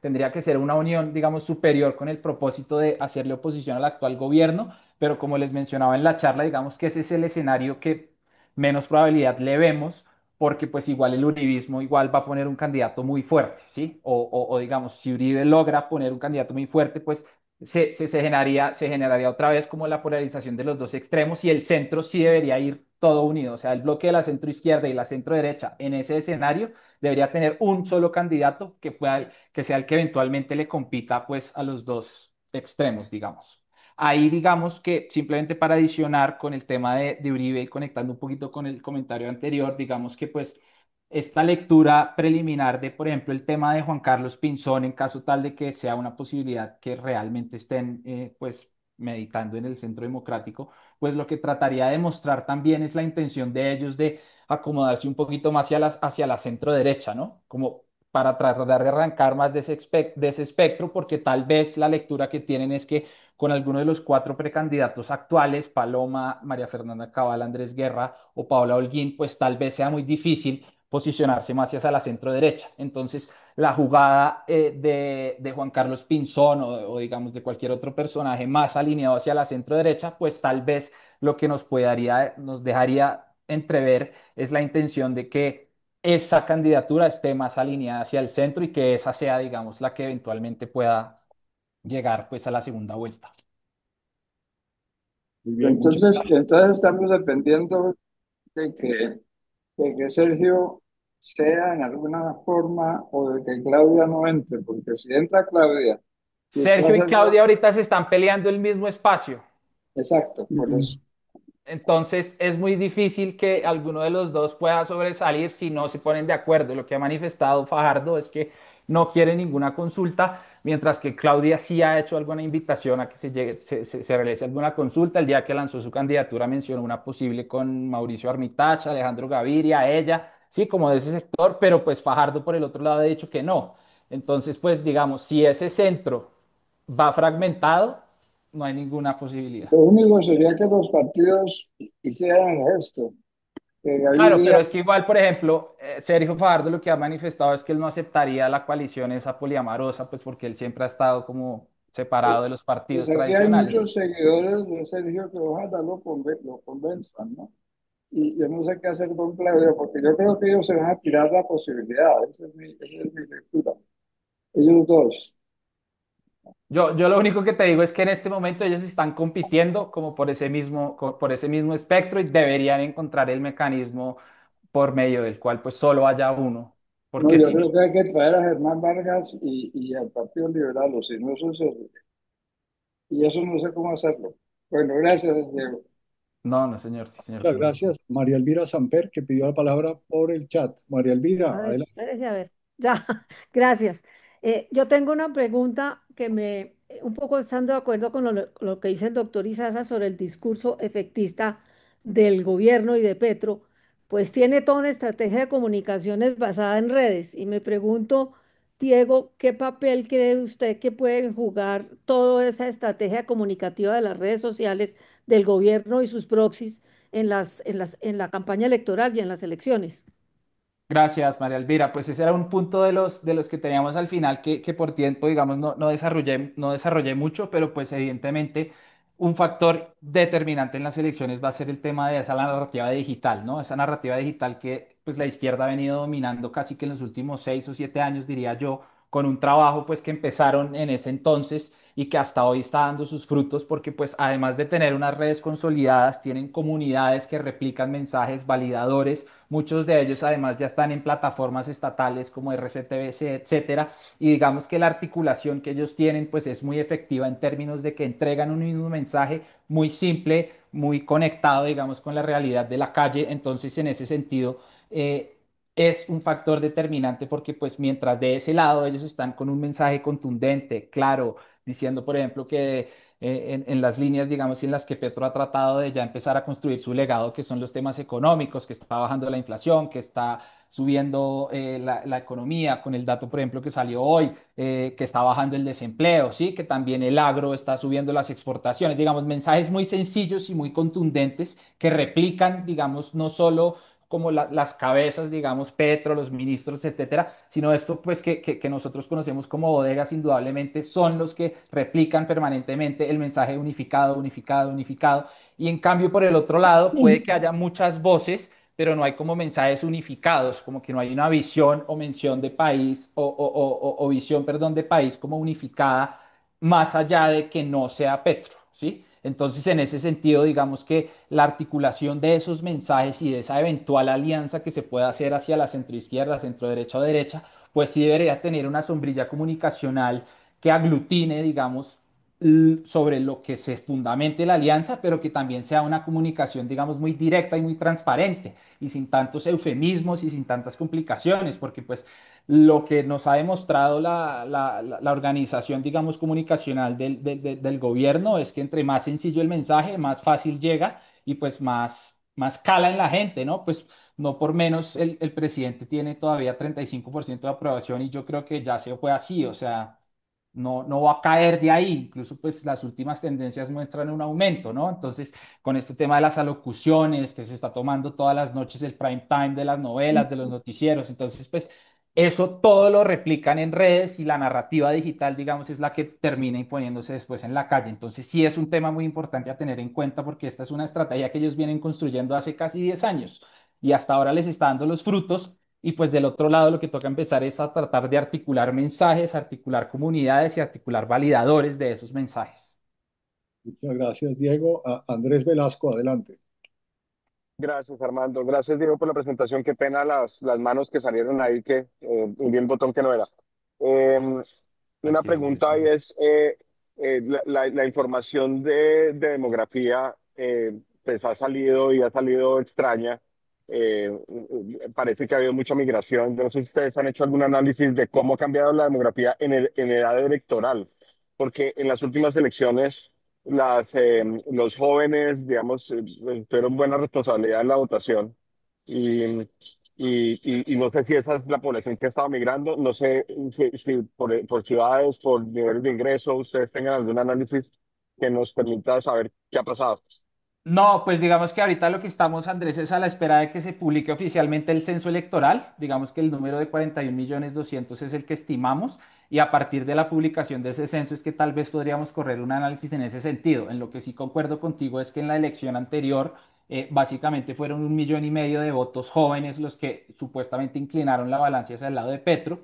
tendría que ser una unión, digamos, superior con el propósito de hacerle oposición al actual gobierno, pero como les mencionaba en la charla, digamos que ese es el escenario que menos probabilidad le vemos porque pues igual el uribismo igual va a poner un candidato muy fuerte, ¿sí? O digamos, si Uribe logra poner un candidato muy fuerte, pues se generaría otra vez como la polarización de los dos extremos y el centro sí debería ir todo unido, o sea, el bloque de la centro izquierda y la centro derecha en ese escenario debería tener un solo candidato que sea el que eventualmente le compita pues a los dos extremos, digamos. Ahí digamos que simplemente para adicionar con el tema de Uribe y conectando un poquito con el comentario anterior, digamos que pues esta lectura preliminar de, por ejemplo, el tema de Juan Carlos Pinzón, en caso tal de que sea una posibilidad que realmente estén pues meditando en el centro democrático, pues lo que trataría de mostrar también es la intención de ellos de acomodarse un poquito más hacia la centro derecha, ¿no? Como para tratar de arrancar más de ese espectro, porque tal vez la lectura que tienen es que con alguno de los cuatro precandidatos actuales, Paloma, María Fernanda Cabal, Andrés Guerra o Paola Holguín, pues tal vez sea muy difícil posicionarse más hacia la centro derecha. Entonces, la jugada de Juan Carlos Pinzón o digamos de cualquier otro personaje más alineado hacia la centro derecha, pues tal vez lo que nos dejaría entrever es la intención de que esa candidatura esté más alineada hacia el centro y que esa sea, digamos, la que eventualmente pueda llegar pues a la segunda vuelta. Muy bien, muchas gracias. Entonces estamos dependiendo de que Sergio sea en alguna forma o de que Claudia no entre, porque si entra Claudia y usted Sergio hace y algo, Claudia ahorita se están peleando el mismo espacio. exacto, por eso. Entonces es muy difícil que alguno de los dos pueda sobresalir si no se ponen de acuerdo. Lo que ha manifestado Fajardo es que no quiere ninguna consulta, mientras que Claudia sí ha hecho alguna invitación a que se realice alguna consulta. El día que lanzó su candidatura mencionó una posible con Mauricio Armitage, Alejandro Gaviria, ella, sí, como de ese sector, pero pues Fajardo por el otro lado ha dicho que no. Entonces, pues digamos, si ese centro va fragmentado, no hay ninguna posibilidad. Lo único sería que los partidos hicieran esto, que Claro, Gaviria, pero es que igual, por ejemplo, Sergio Fajardo lo que ha manifestado es que él no aceptaría la coalición esa poliamarosa, pues porque él siempre ha estado como separado de los pues partidos aquí hay tradicionales. muchos seguidores de Sergio que ojalá lo convenzan, ¿no? Y yo no sé qué hacer con Claudia, porque yo creo que ellos se van a tirar la posibilidad, esa es mi lectura. Ellos dos. Yo lo único que te digo es que en este momento ellos están compitiendo como por ese mismo espectro y deberían encontrar el mecanismo por medio del cual pues solo haya uno, No, porque yo si no, creo que hay que traer a Germán Vargas y al Partido Liberal, o si no, y eso no sé cómo hacerlo. Bueno, gracias, Diego. no, no, señor, sí, señor Muchas Cruz. gracias. María Elvira Samper, que pidió la palabra por el chat. María Elvira, A ver, adelante. espérese, a ver. Ya, gracias. Yo tengo una pregunta que un poco estando de acuerdo con lo que dice el doctor Izaza sobre el discurso efectista del gobierno y de Petro, pues tiene toda una estrategia de comunicaciones basada en redes. Y me pregunto, Diego, ¿qué papel cree usted que pueden jugar toda esa estrategia comunicativa de las redes sociales del gobierno y sus proxies en la campaña electoral y en las elecciones? Gracias, María Elvira. Pues ese era un punto de los que teníamos al final que por tiempo, digamos, no desarrollé mucho, pero pues evidentemente un factor determinante en las elecciones va a ser el tema de esa narrativa digital, ¿no? Esa narrativa digital que pues la izquierda ha venido dominando casi que en los últimos 6 o 7 años, diría yo, con un trabajo pues que empezaron en ese entonces y que hasta hoy está dando sus frutos porque pues además de tener unas redes consolidadas, tienen comunidades que replican mensajes validadores. Muchos de ellos además ya están en plataformas estatales como RCTVC, etcétera, y digamos que la articulación que ellos tienen pues es muy efectiva en términos de que entregan un mismo mensaje muy simple, muy conectado, digamos, con la realidad de la calle. Entonces, en ese sentido, es un factor determinante porque pues mientras de ese lado ellos están con un mensaje contundente, claro, diciendo, por ejemplo, que en las líneas, digamos, en las que Petro ha tratado de ya empezar a construir su legado, que son los temas económicos, que está bajando la inflación, que está subiendo la economía, con el dato, por ejemplo, que salió hoy, que está bajando el desempleo, ¿sí? Que también el agro está subiendo las exportaciones, digamos, mensajes muy sencillos y muy contundentes que replican, digamos, no solo como las cabezas, digamos, Petro, los ministros, etcétera, sino esto pues que nosotros conocemos como bodegas, indudablemente son los que replican permanentemente el mensaje unificado, unificado, unificado. Y en cambio, por el otro lado, puede que haya muchas voces, pero no hay como mensajes unificados, como que no hay una visión o mención de país o visión, perdón, de país como unificada, más allá de que no sea Petro, ¿sí? Entonces, en ese sentido, digamos que la articulación de esos mensajes y de esa eventual alianza que se pueda hacer hacia la centroizquierda, centroderecha o derecha, pues sí debería tener una sombrilla comunicacional que aglutine, digamos, sobre lo que se fundamente la alianza, pero que también sea una comunicación, digamos, muy directa y muy transparente y sin tantos eufemismos y sin tantas complicaciones, porque pues lo que nos ha demostrado la organización, digamos, comunicacional del gobierno es que entre más sencillo el mensaje, más fácil llega y pues más cala en la gente, ¿no? Pues no por menos el presidente tiene todavía 35% de aprobación y yo creo que ya se fue así, o sea, no va a caer de ahí, incluso pues las últimas tendencias muestran un aumento, ¿no? Entonces, con este tema de las alocuciones, que se está tomando todas las noches el prime time de las novelas, de los noticieros, entonces pues eso todo lo replican en redes y la narrativa digital, digamos, es la que termina imponiéndose después en la calle. Entonces sí es un tema muy importante a tener en cuenta porque esta es una estrategia que ellos vienen construyendo hace casi 10 años y hasta ahora les está dando los frutos. Y pues del otro lado lo que toca empezar es a tratar de articular mensajes, articular comunidades y articular validadores de esos mensajes. Muchas gracias, Diego. Andrés Velasco, adelante. Gracias, Armando. Gracias, Diego, por la presentación. Qué pena las manos que salieron ahí, que hundí el botón que no era. Eh, una Tranquilo, Luis. pregunta ahí es, la información de demografía pues ha salido y ha salido extraña. Parece que ha habido mucha migración. Yo no sé si ustedes han hecho algún análisis de cómo ha cambiado la demografía en edad electoral, porque en las últimas elecciones los jóvenes, digamos, tuvieron buena responsabilidad en la votación y, y no sé si esa es la población que ha estado migrando, no sé si por ciudades, por nivel de ingreso, ustedes tengan algún análisis que nos permita saber qué ha pasado. No, pues digamos que ahorita lo que estamos, Andrés, es a la espera de que se publique oficialmente el censo electoral. Digamos que el número de 41.200.000 es el que estimamos y a partir de la publicación de ese censo es que tal vez podríamos correr un análisis en ese sentido. En lo que sí concuerdo contigo es que en la elección anterior básicamente fueron 1,5 millones de votos jóvenes los que supuestamente inclinaron la balanza hacia el lado de Petro.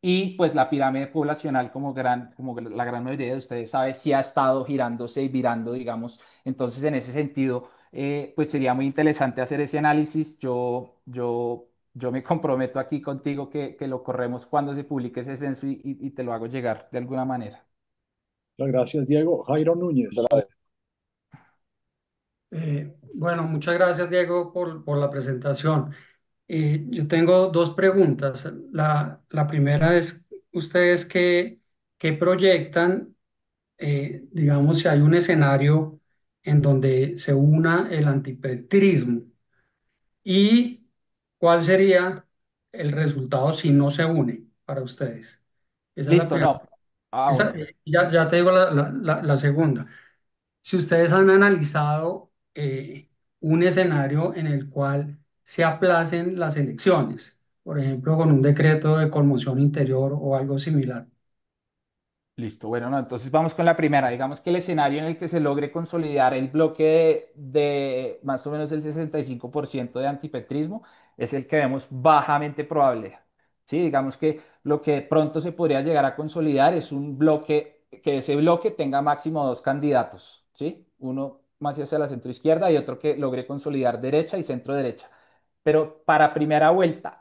Y pues la pirámide poblacional, como la gran mayoría de ustedes sabe, sí ha estado girándose y virando, digamos. Entonces, en ese sentido, pues sería muy interesante hacer ese análisis. Yo me comprometo aquí contigo que lo corremos cuando se publique ese censo y te lo hago llegar de alguna manera. Muchas gracias, Diego. Jairo Núñez. Bueno, muchas gracias, Diego, por la presentación. Yo tengo dos preguntas. La primera es, ¿ustedes qué proyectan, digamos, si hay un escenario en donde se una el antipetrismo? ¿Y cuál sería el resultado si no se une para ustedes? Esa es la Listo, primera. no. Ah, bueno. Ya te digo la segunda. Si ustedes han analizado un escenario en el cual se aplacen las elecciones, por ejemplo, con un decreto de conmoción interior o algo similar. Listo, bueno, no, entonces vamos con la primera. Digamos que el escenario en el que se logre consolidar el bloque de más o menos el 65% de antipetrismo es el que vemos bajamente probable. Sí, digamos que lo que pronto se podría llegar a consolidar es un bloque, que ese bloque tenga máximo dos candidatos, ¿sí? Uno más hacia la centro izquierda y otro que logre consolidar derecha y centro derecha. Pero para primera vuelta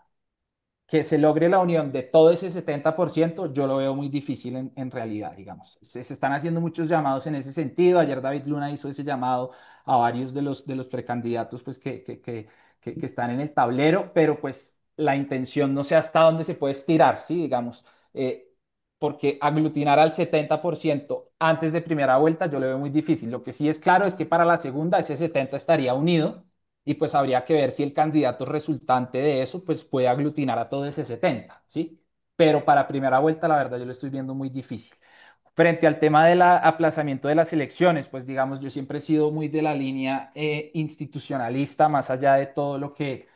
que se logre la unión de todo ese 70%, yo lo veo muy difícil en realidad, digamos. Se están haciendo muchos llamados en ese sentido. Ayer David Luna hizo ese llamado a varios de los precandidatos pues, que están en el tablero, pero pues la intención no sé hasta dónde se puede estirar, ¿sí? Digamos, eh, porque aglutinar al 70% antes de primera vuelta yo lo veo muy difícil. Lo que sí es claro es que para la segunda ese 70 estaría unido y pues habría que ver si el candidato resultante de eso pues puede aglutinar a todo ese 70, ¿sí? Pero para primera vuelta, la verdad, yo lo estoy viendo muy difícil. Frente al tema del aplazamiento de las elecciones, pues digamos, yo siempre he sido muy de la línea institucionalista, más allá de todo lo que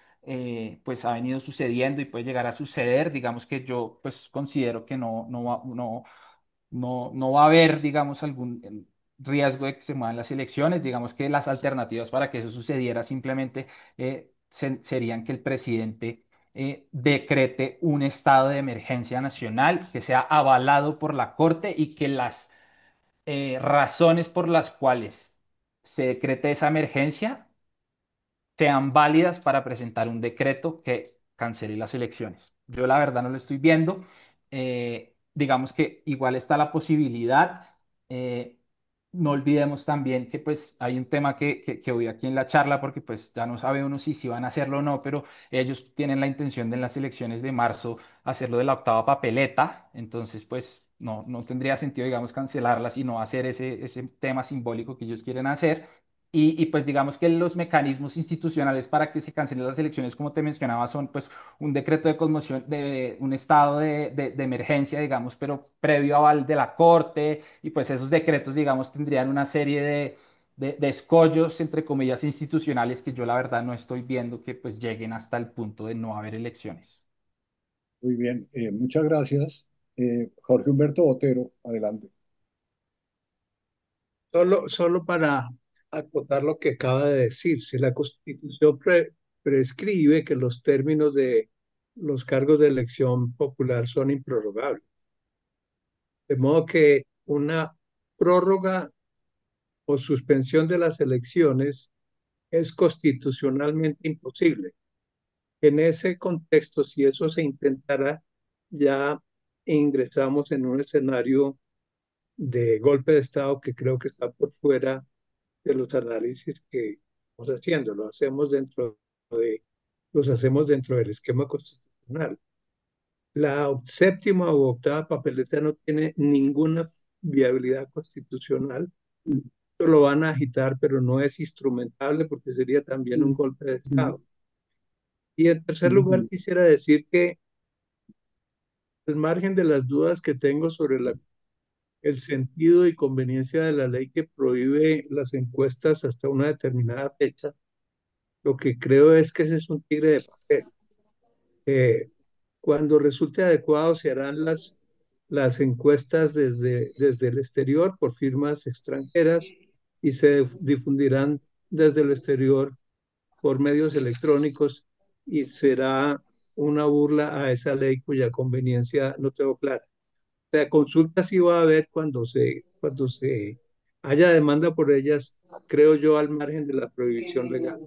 pues ha venido sucediendo y puede llegar a suceder, digamos que yo pues considero que no va a haber, digamos, algún riesgo de que se muevan las elecciones. Digamos que las alternativas para que eso sucediera simplemente serían que el presidente decrete un estado de emergencia nacional que sea avalado por la Corte y que las razones por las cuales se decrete esa emergencia sean válidas para presentar un decreto que cancele las elecciones. Yo la verdad no lo estoy viendo. Digamos que igual está la posibilidad. eh, no olvidemos también que pues hay un tema que hoy aquí en la charla, porque pues ya no sabe uno si van a hacerlo o no, pero ellos tienen la intención de en las elecciones de marzo hacerlo de la octava papeleta, entonces pues no tendría sentido, digamos, cancelarlas y no hacer ese tema simbólico que ellos quieren hacer. Pues digamos que los mecanismos institucionales para que se cancelen las elecciones, como te mencionaba, son pues un decreto de conmoción, de un estado de emergencia, digamos, pero previo aval de la Corte, y pues esos decretos, digamos, tendrían una serie de escollos, entre comillas, institucionales que yo la verdad no estoy viendo que pues lleguen hasta el punto de no haber elecciones. Muy bien, muchas gracias. Jorge Humberto Botero, adelante. Solo para acotar lo que acaba de decir, si la Constitución prescribe que los términos de los cargos de elección popular son improrrogables, de modo que una prórroga o suspensión de las elecciones es constitucionalmente imposible. En ese contexto, si eso se intentara, ya ingresamos en un escenario de golpe de Estado que creo que está por fuera de los análisis que estamos haciendo. Los hacemos dentro del esquema constitucional. La séptima u octava papeleta no tiene ninguna viabilidad constitucional. Lo van a agitar, pero no es instrumentable porque sería también un golpe de Estado. Y en tercer lugar, quisiera decir que al margen de las dudas que tengo sobre el sentido y conveniencia de la ley que prohíbe las encuestas hasta una determinada fecha, lo que creo es que ese es un tigre de papel. Cuando resulte adecuado, se harán las encuestas desde el exterior por firmas extranjeras y se difundirán desde el exterior por medios electrónicos y será una burla a esa ley cuya conveniencia no tengo clara. La consulta sí va a haber cuando se haya demanda por ellas, creo yo, al margen de la prohibición legal.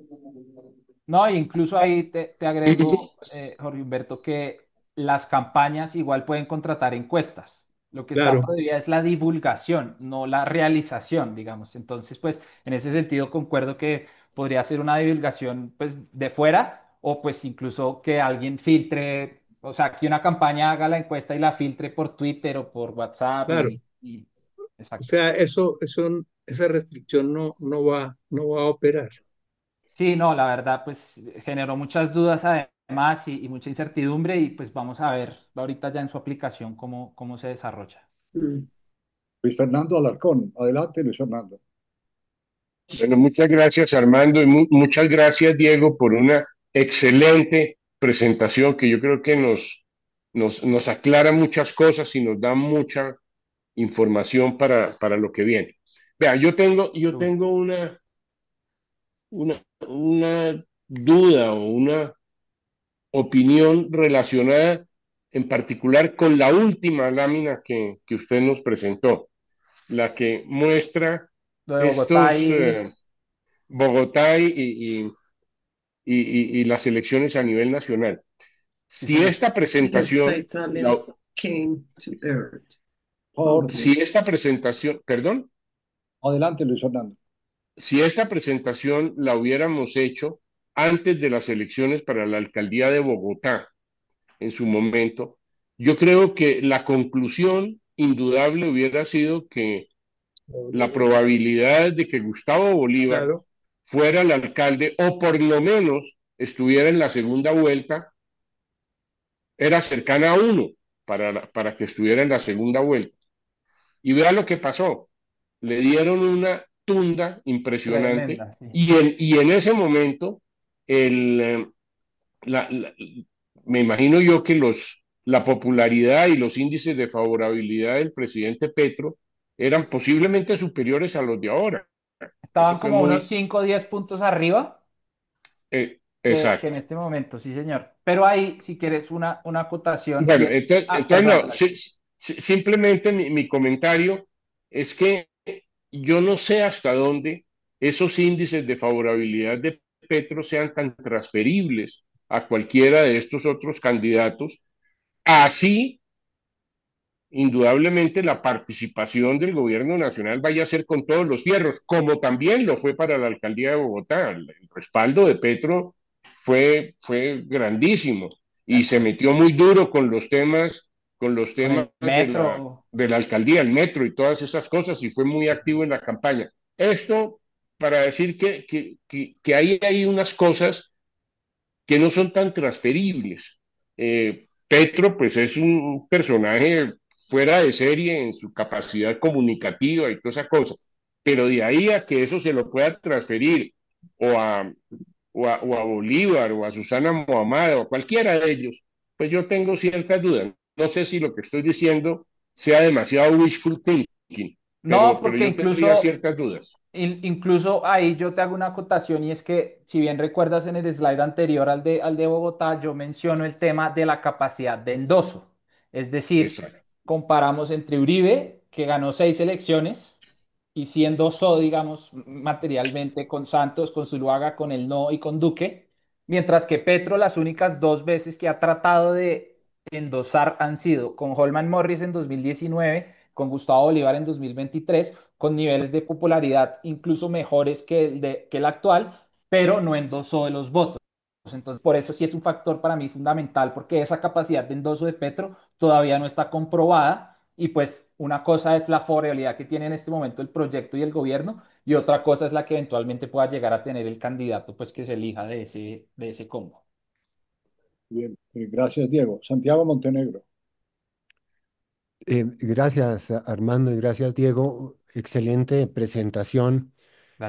No, e incluso ahí te agrego, Jorge Humberto, que las campañas igual pueden contratar encuestas. Lo que está Claro, prohibida es la divulgación, no la realización, digamos. Entonces, pues, en ese sentido concuerdo que podría ser una divulgación, pues, de fuera o, pues, incluso que alguien filtre, o sea, que una campaña haga la encuesta y la filtre por Twitter o por WhatsApp claro. O exacto. sea, esa restricción no va a operar. Sí, no, la verdad, pues generó muchas dudas además y mucha incertidumbre y pues vamos a ver ahorita ya en su aplicación cómo se desarrolla. Luis Fernando Alarcón, adelante Luis Fernando. Bueno, muchas gracias Armando y muchas gracias Diego por una excelente presentación que yo creo que nos aclara muchas cosas y nos da mucha información para lo que viene. Vea, yo tengo una duda o una opinión relacionada en particular con la última lámina que usted nos presentó, la que muestra Lo de Bogotá estos Bogotá y las elecciones a nivel nacional. sí, Si señor. esta presentación, Por favor, si esta presentación, perdón, adelante Luis Fernando. si esta presentación la hubiéramos hecho antes de las elecciones para la alcaldía de Bogotá, en su momento, yo creo que la conclusión indudable hubiera sido que la probabilidad de que Gustavo Bolívar Claro, fuera el alcalde o por lo menos estuviera en la segunda vuelta era cercana a uno para que estuviera en la segunda vuelta. Y vea lo que pasó. Le dieron una tunda impresionante Tremenda, sí. y en ese momento el, la, la, me imagino yo que la popularidad y los índices de favorabilidad del presidente Petro eran posiblemente superiores a los de ahora. Eso Estaban fue como unos muy 5 o 10 puntos arriba que en exacto. este momento, sí, señor. Pero ahí, si quieres una acotación Bueno, y... entonces perdón, no, adelante. simplemente mi comentario es que yo no sé hasta dónde esos índices de favorabilidad de Petro sean tan transferibles a cualquiera de estos otros candidatos, así indudablemente la participación del gobierno nacional vaya a ser con todos los fierros, como también lo fue para la alcaldía de Bogotá. El respaldo de Petro fue grandísimo De y se acuerdo. metió muy duro con los Con temas el metro, de la alcaldía, el metro y todas esas cosas y fue muy activo en la campaña. Esto para decir que ahí hay unas cosas que no son tan transferibles. Petro, pues es un personaje fuera de serie en su capacidad comunicativa y toda esa cosa, pero de ahí a que eso se lo pueda transferir o a, o a Bolívar o a Susana Muhammad o a cualquiera de ellos, pues yo tengo ciertas dudas. No sé si lo que estoy diciendo sea demasiado wishful thinking, no, pero porque yo tendría incluso ciertas dudas. Incluso ahí yo te hago una acotación y es que, si bien recuerdas en el slide anterior al de Bogotá, yo menciono el tema de la capacidad de endoso. Es decir, Exacto. comparamos entre Uribe, que ganó 6 elecciones, y sí endosó, digamos, materialmente con Santos, con Zuluaga, con el No y con Duque, mientras que Petro las únicas dos veces que ha tratado de endosar han sido con Holman Morris en 2019, con Gustavo Bolívar en 2023, con niveles de popularidad incluso mejores que el actual, pero no endosó de los votos. Entonces, por eso sí es un factor para mí fundamental, porque esa capacidad de endoso de Petro todavía no está comprobada y pues una cosa es la favorabilidad que tiene en este momento el proyecto y el gobierno y otra cosa es la que eventualmente pueda llegar a tener el candidato pues que se elija de ese combo. Bien, gracias, Diego. Santiago Montenegro. Gracias, Armando, y gracias, Diego. Excelente presentación.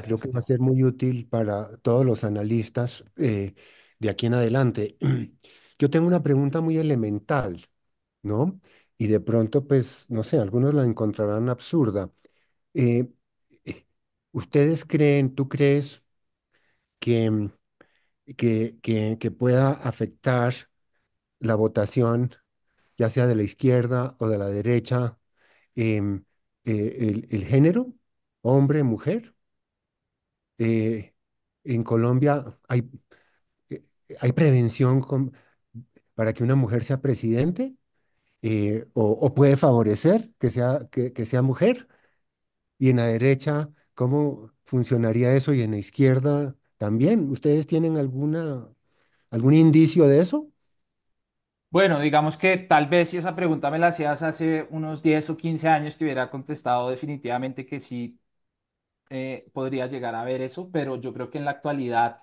Creo Gracias, que va a Santiago. ser muy útil para todos los analistas de aquí en adelante. Yo tengo una pregunta muy elemental, ¿no? Y de pronto, pues, no sé, algunos la encontrarán absurda. Eh, eh, ¿Ustedes creen, tú crees que, que pueda afectar la votación, ya sea de la izquierda o de la derecha, em, el género, hombre, mujer? Eh, en Colombia eh, hay prevención para que una mujer sea presidente, o puede favorecer que sea mujer. Y en la derecha, ¿cómo funcionaría eso? Y en la izquierda también. ¿Ustedes tienen algún indicio de eso? Bueno, digamos que tal vez si esa pregunta me la hacías hace unos 10 o 15 años te hubiera contestado definitivamente que sí podría llegar a ver eso, pero yo creo que en la actualidad,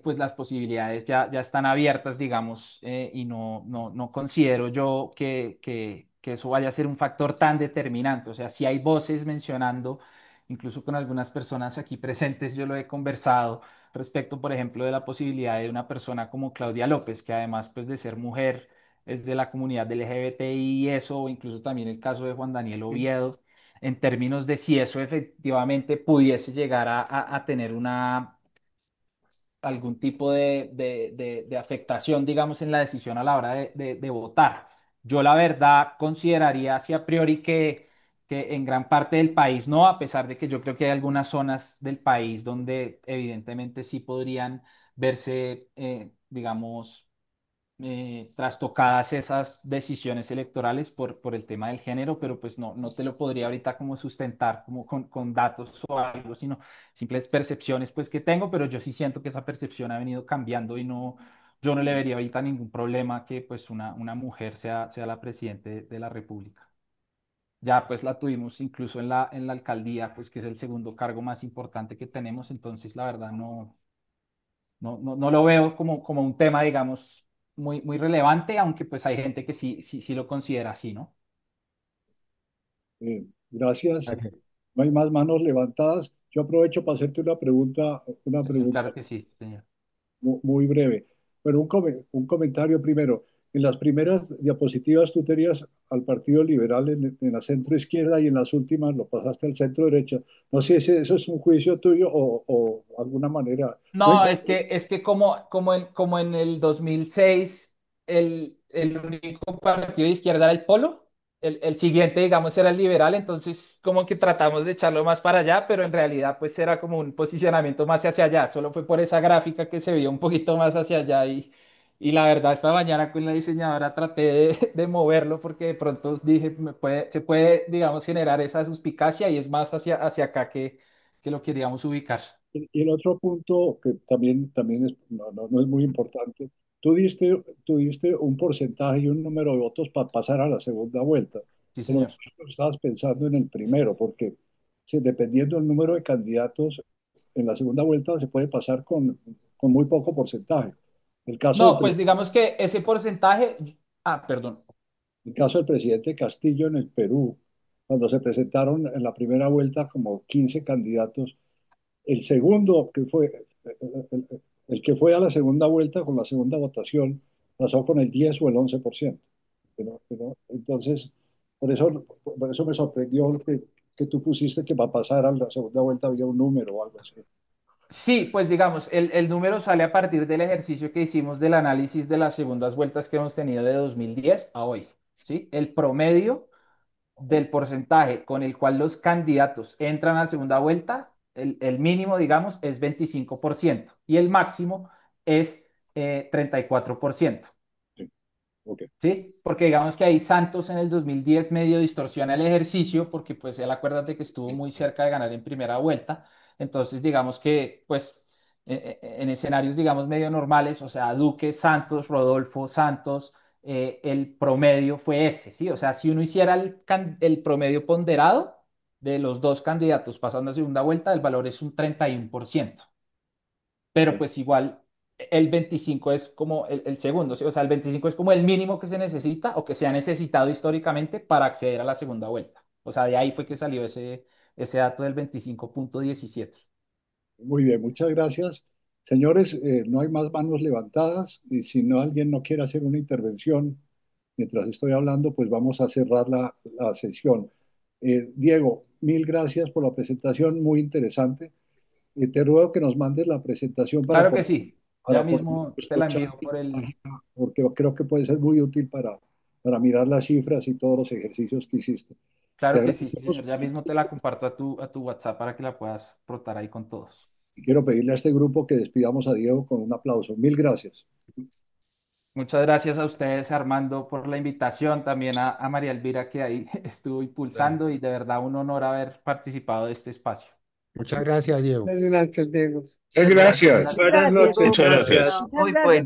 pues las posibilidades ya están abiertas, digamos, y no considero yo que eso vaya a ser un factor tan determinante. O sea, si hay voces mencionando, incluso con algunas personas aquí presentes, yo lo he conversado respecto, por ejemplo, de la posibilidad de una persona como Claudia López, que además, pues de ser mujer, es de la comunidad LGBTI y eso, o incluso también el caso de Juan Daniel Oviedo en términos de si eso efectivamente pudiese llegar a tener algún tipo de afectación, digamos, en la decisión a la hora de votar. Yo la verdad consideraría así a priori que en gran parte del país no, a pesar de que yo creo que hay algunas zonas del país donde evidentemente sí podrían verse, digamos, trastocadas esas decisiones electorales por el tema del género, pero pues no te lo podría ahorita como sustentar como con datos o algo, sino simples percepciones pues que tengo, pero yo sí siento que esa percepción ha venido cambiando y yo no le vería ahorita ningún problema que pues una mujer sea la presidente de la República. Ya pues la tuvimos incluso en la alcaldía, pues que es el segundo cargo más importante que tenemos, entonces la verdad no lo veo como un tema, digamos, muy relevante, aunque pues hay gente que sí lo considera así, ¿no? Gracias. Gracias. No hay más manos levantadas. Yo aprovecho para hacerte una Señor, pregunta claro que sí, señor. muy breve. Pero un comentario primero. En las primeras diapositivas tú tenías al Partido Liberal en la centro izquierda y en las últimas lo pasaste al centro derecha. No sé si eso es un juicio tuyo o alguna manera. No No, importa. es que como en el 2006 el único partido de izquierda era el Polo, el siguiente, digamos, era el liberal, entonces como que tratamos de echarlo más para allá, pero en realidad pues era como un posicionamiento más hacia allá, solo fue por esa gráfica que se vio un poquito más hacia allá y la verdad esta mañana con la diseñadora traté de moverlo porque de pronto dije, se puede, digamos, generar esa suspicacia y es más hacia acá que lo queríamos ubicar. Y el otro punto que también es, no es muy importante, tú diste un porcentaje y un número de votos para pasar a la segunda vuelta, Sí, pero señor. nosotros estabas pensando en el primero, porque si, dependiendo del número de candidatos, en la segunda vuelta se puede pasar con muy poco porcentaje. El caso del, No, pues digamos que ese porcentaje, perdón. el caso del presidente Castillo en el Perú, cuando se presentaron en la primera vuelta como 15 candidatos, el segundo, que fue el que fue a la segunda vuelta con la segunda votación, pasó con el 10 o el 11%. Entonces, por eso me sorprendió que tú pusiste que para pasar a la segunda vuelta había un número o algo así. Sí, pues digamos, el número sale a partir del ejercicio que hicimos del análisis de las segundas vueltas que hemos tenido de 2010 a hoy, ¿sí? El promedio del porcentaje con el cual los candidatos entran a segunda vuelta, el mínimo, digamos, es 25% y el máximo es 34%. Sí, ok. ¿Sí? Porque digamos que ahí Santos en el 2010 medio distorsiona el ejercicio porque pues él acuérdate que estuvo muy cerca de ganar en primera vuelta. Entonces digamos que pues en escenarios digamos medio normales, o sea, Duque, Santos, Rodolfo, Santos, el promedio fue ese, ¿sí? O sea, si uno hiciera el promedio ponderado de los dos candidatos pasando a segunda vuelta, el valor es un 31%, pero pues igual el 25 es como el segundo, ¿sí? O sea, el 25 es como el mínimo que se necesita o que se ha necesitado históricamente para acceder a la segunda vuelta. O sea, de ahí fue que salió ese dato del 25,17. Muy bien, muchas gracias. Señores, no hay más manos levantadas y si no alguien no quiere hacer una intervención mientras estoy hablando, pues vamos a cerrar la sesión. Diego, mil gracias por la presentación, muy interesante. Te ruego que nos mandes la presentación Claro que sí, ya para poner en mismo te nuestro la chat envío por en la el... página, porque creo que puede ser muy útil para mirar las cifras y todos los ejercicios que hiciste. Te Claro que sí, sí, agradecemos señor, ya mismo te la comparto a tu WhatsApp para que la puedas rotar ahí con todos. y quiero pedirle a este grupo que despidamos a Diego con un aplauso. Mil gracias. Muchas gracias a ustedes, Armando, por la invitación, también a María Elvira que ahí estuvo Gracias. impulsando y de verdad un honor haber participado de este espacio. Muchas gracias, Diego. Gracias, Diego. Gracias. Gracias. Muchas Buenas gracias. noches. Muchas Gracias. gracias. Muchas Muy gracias. bueno.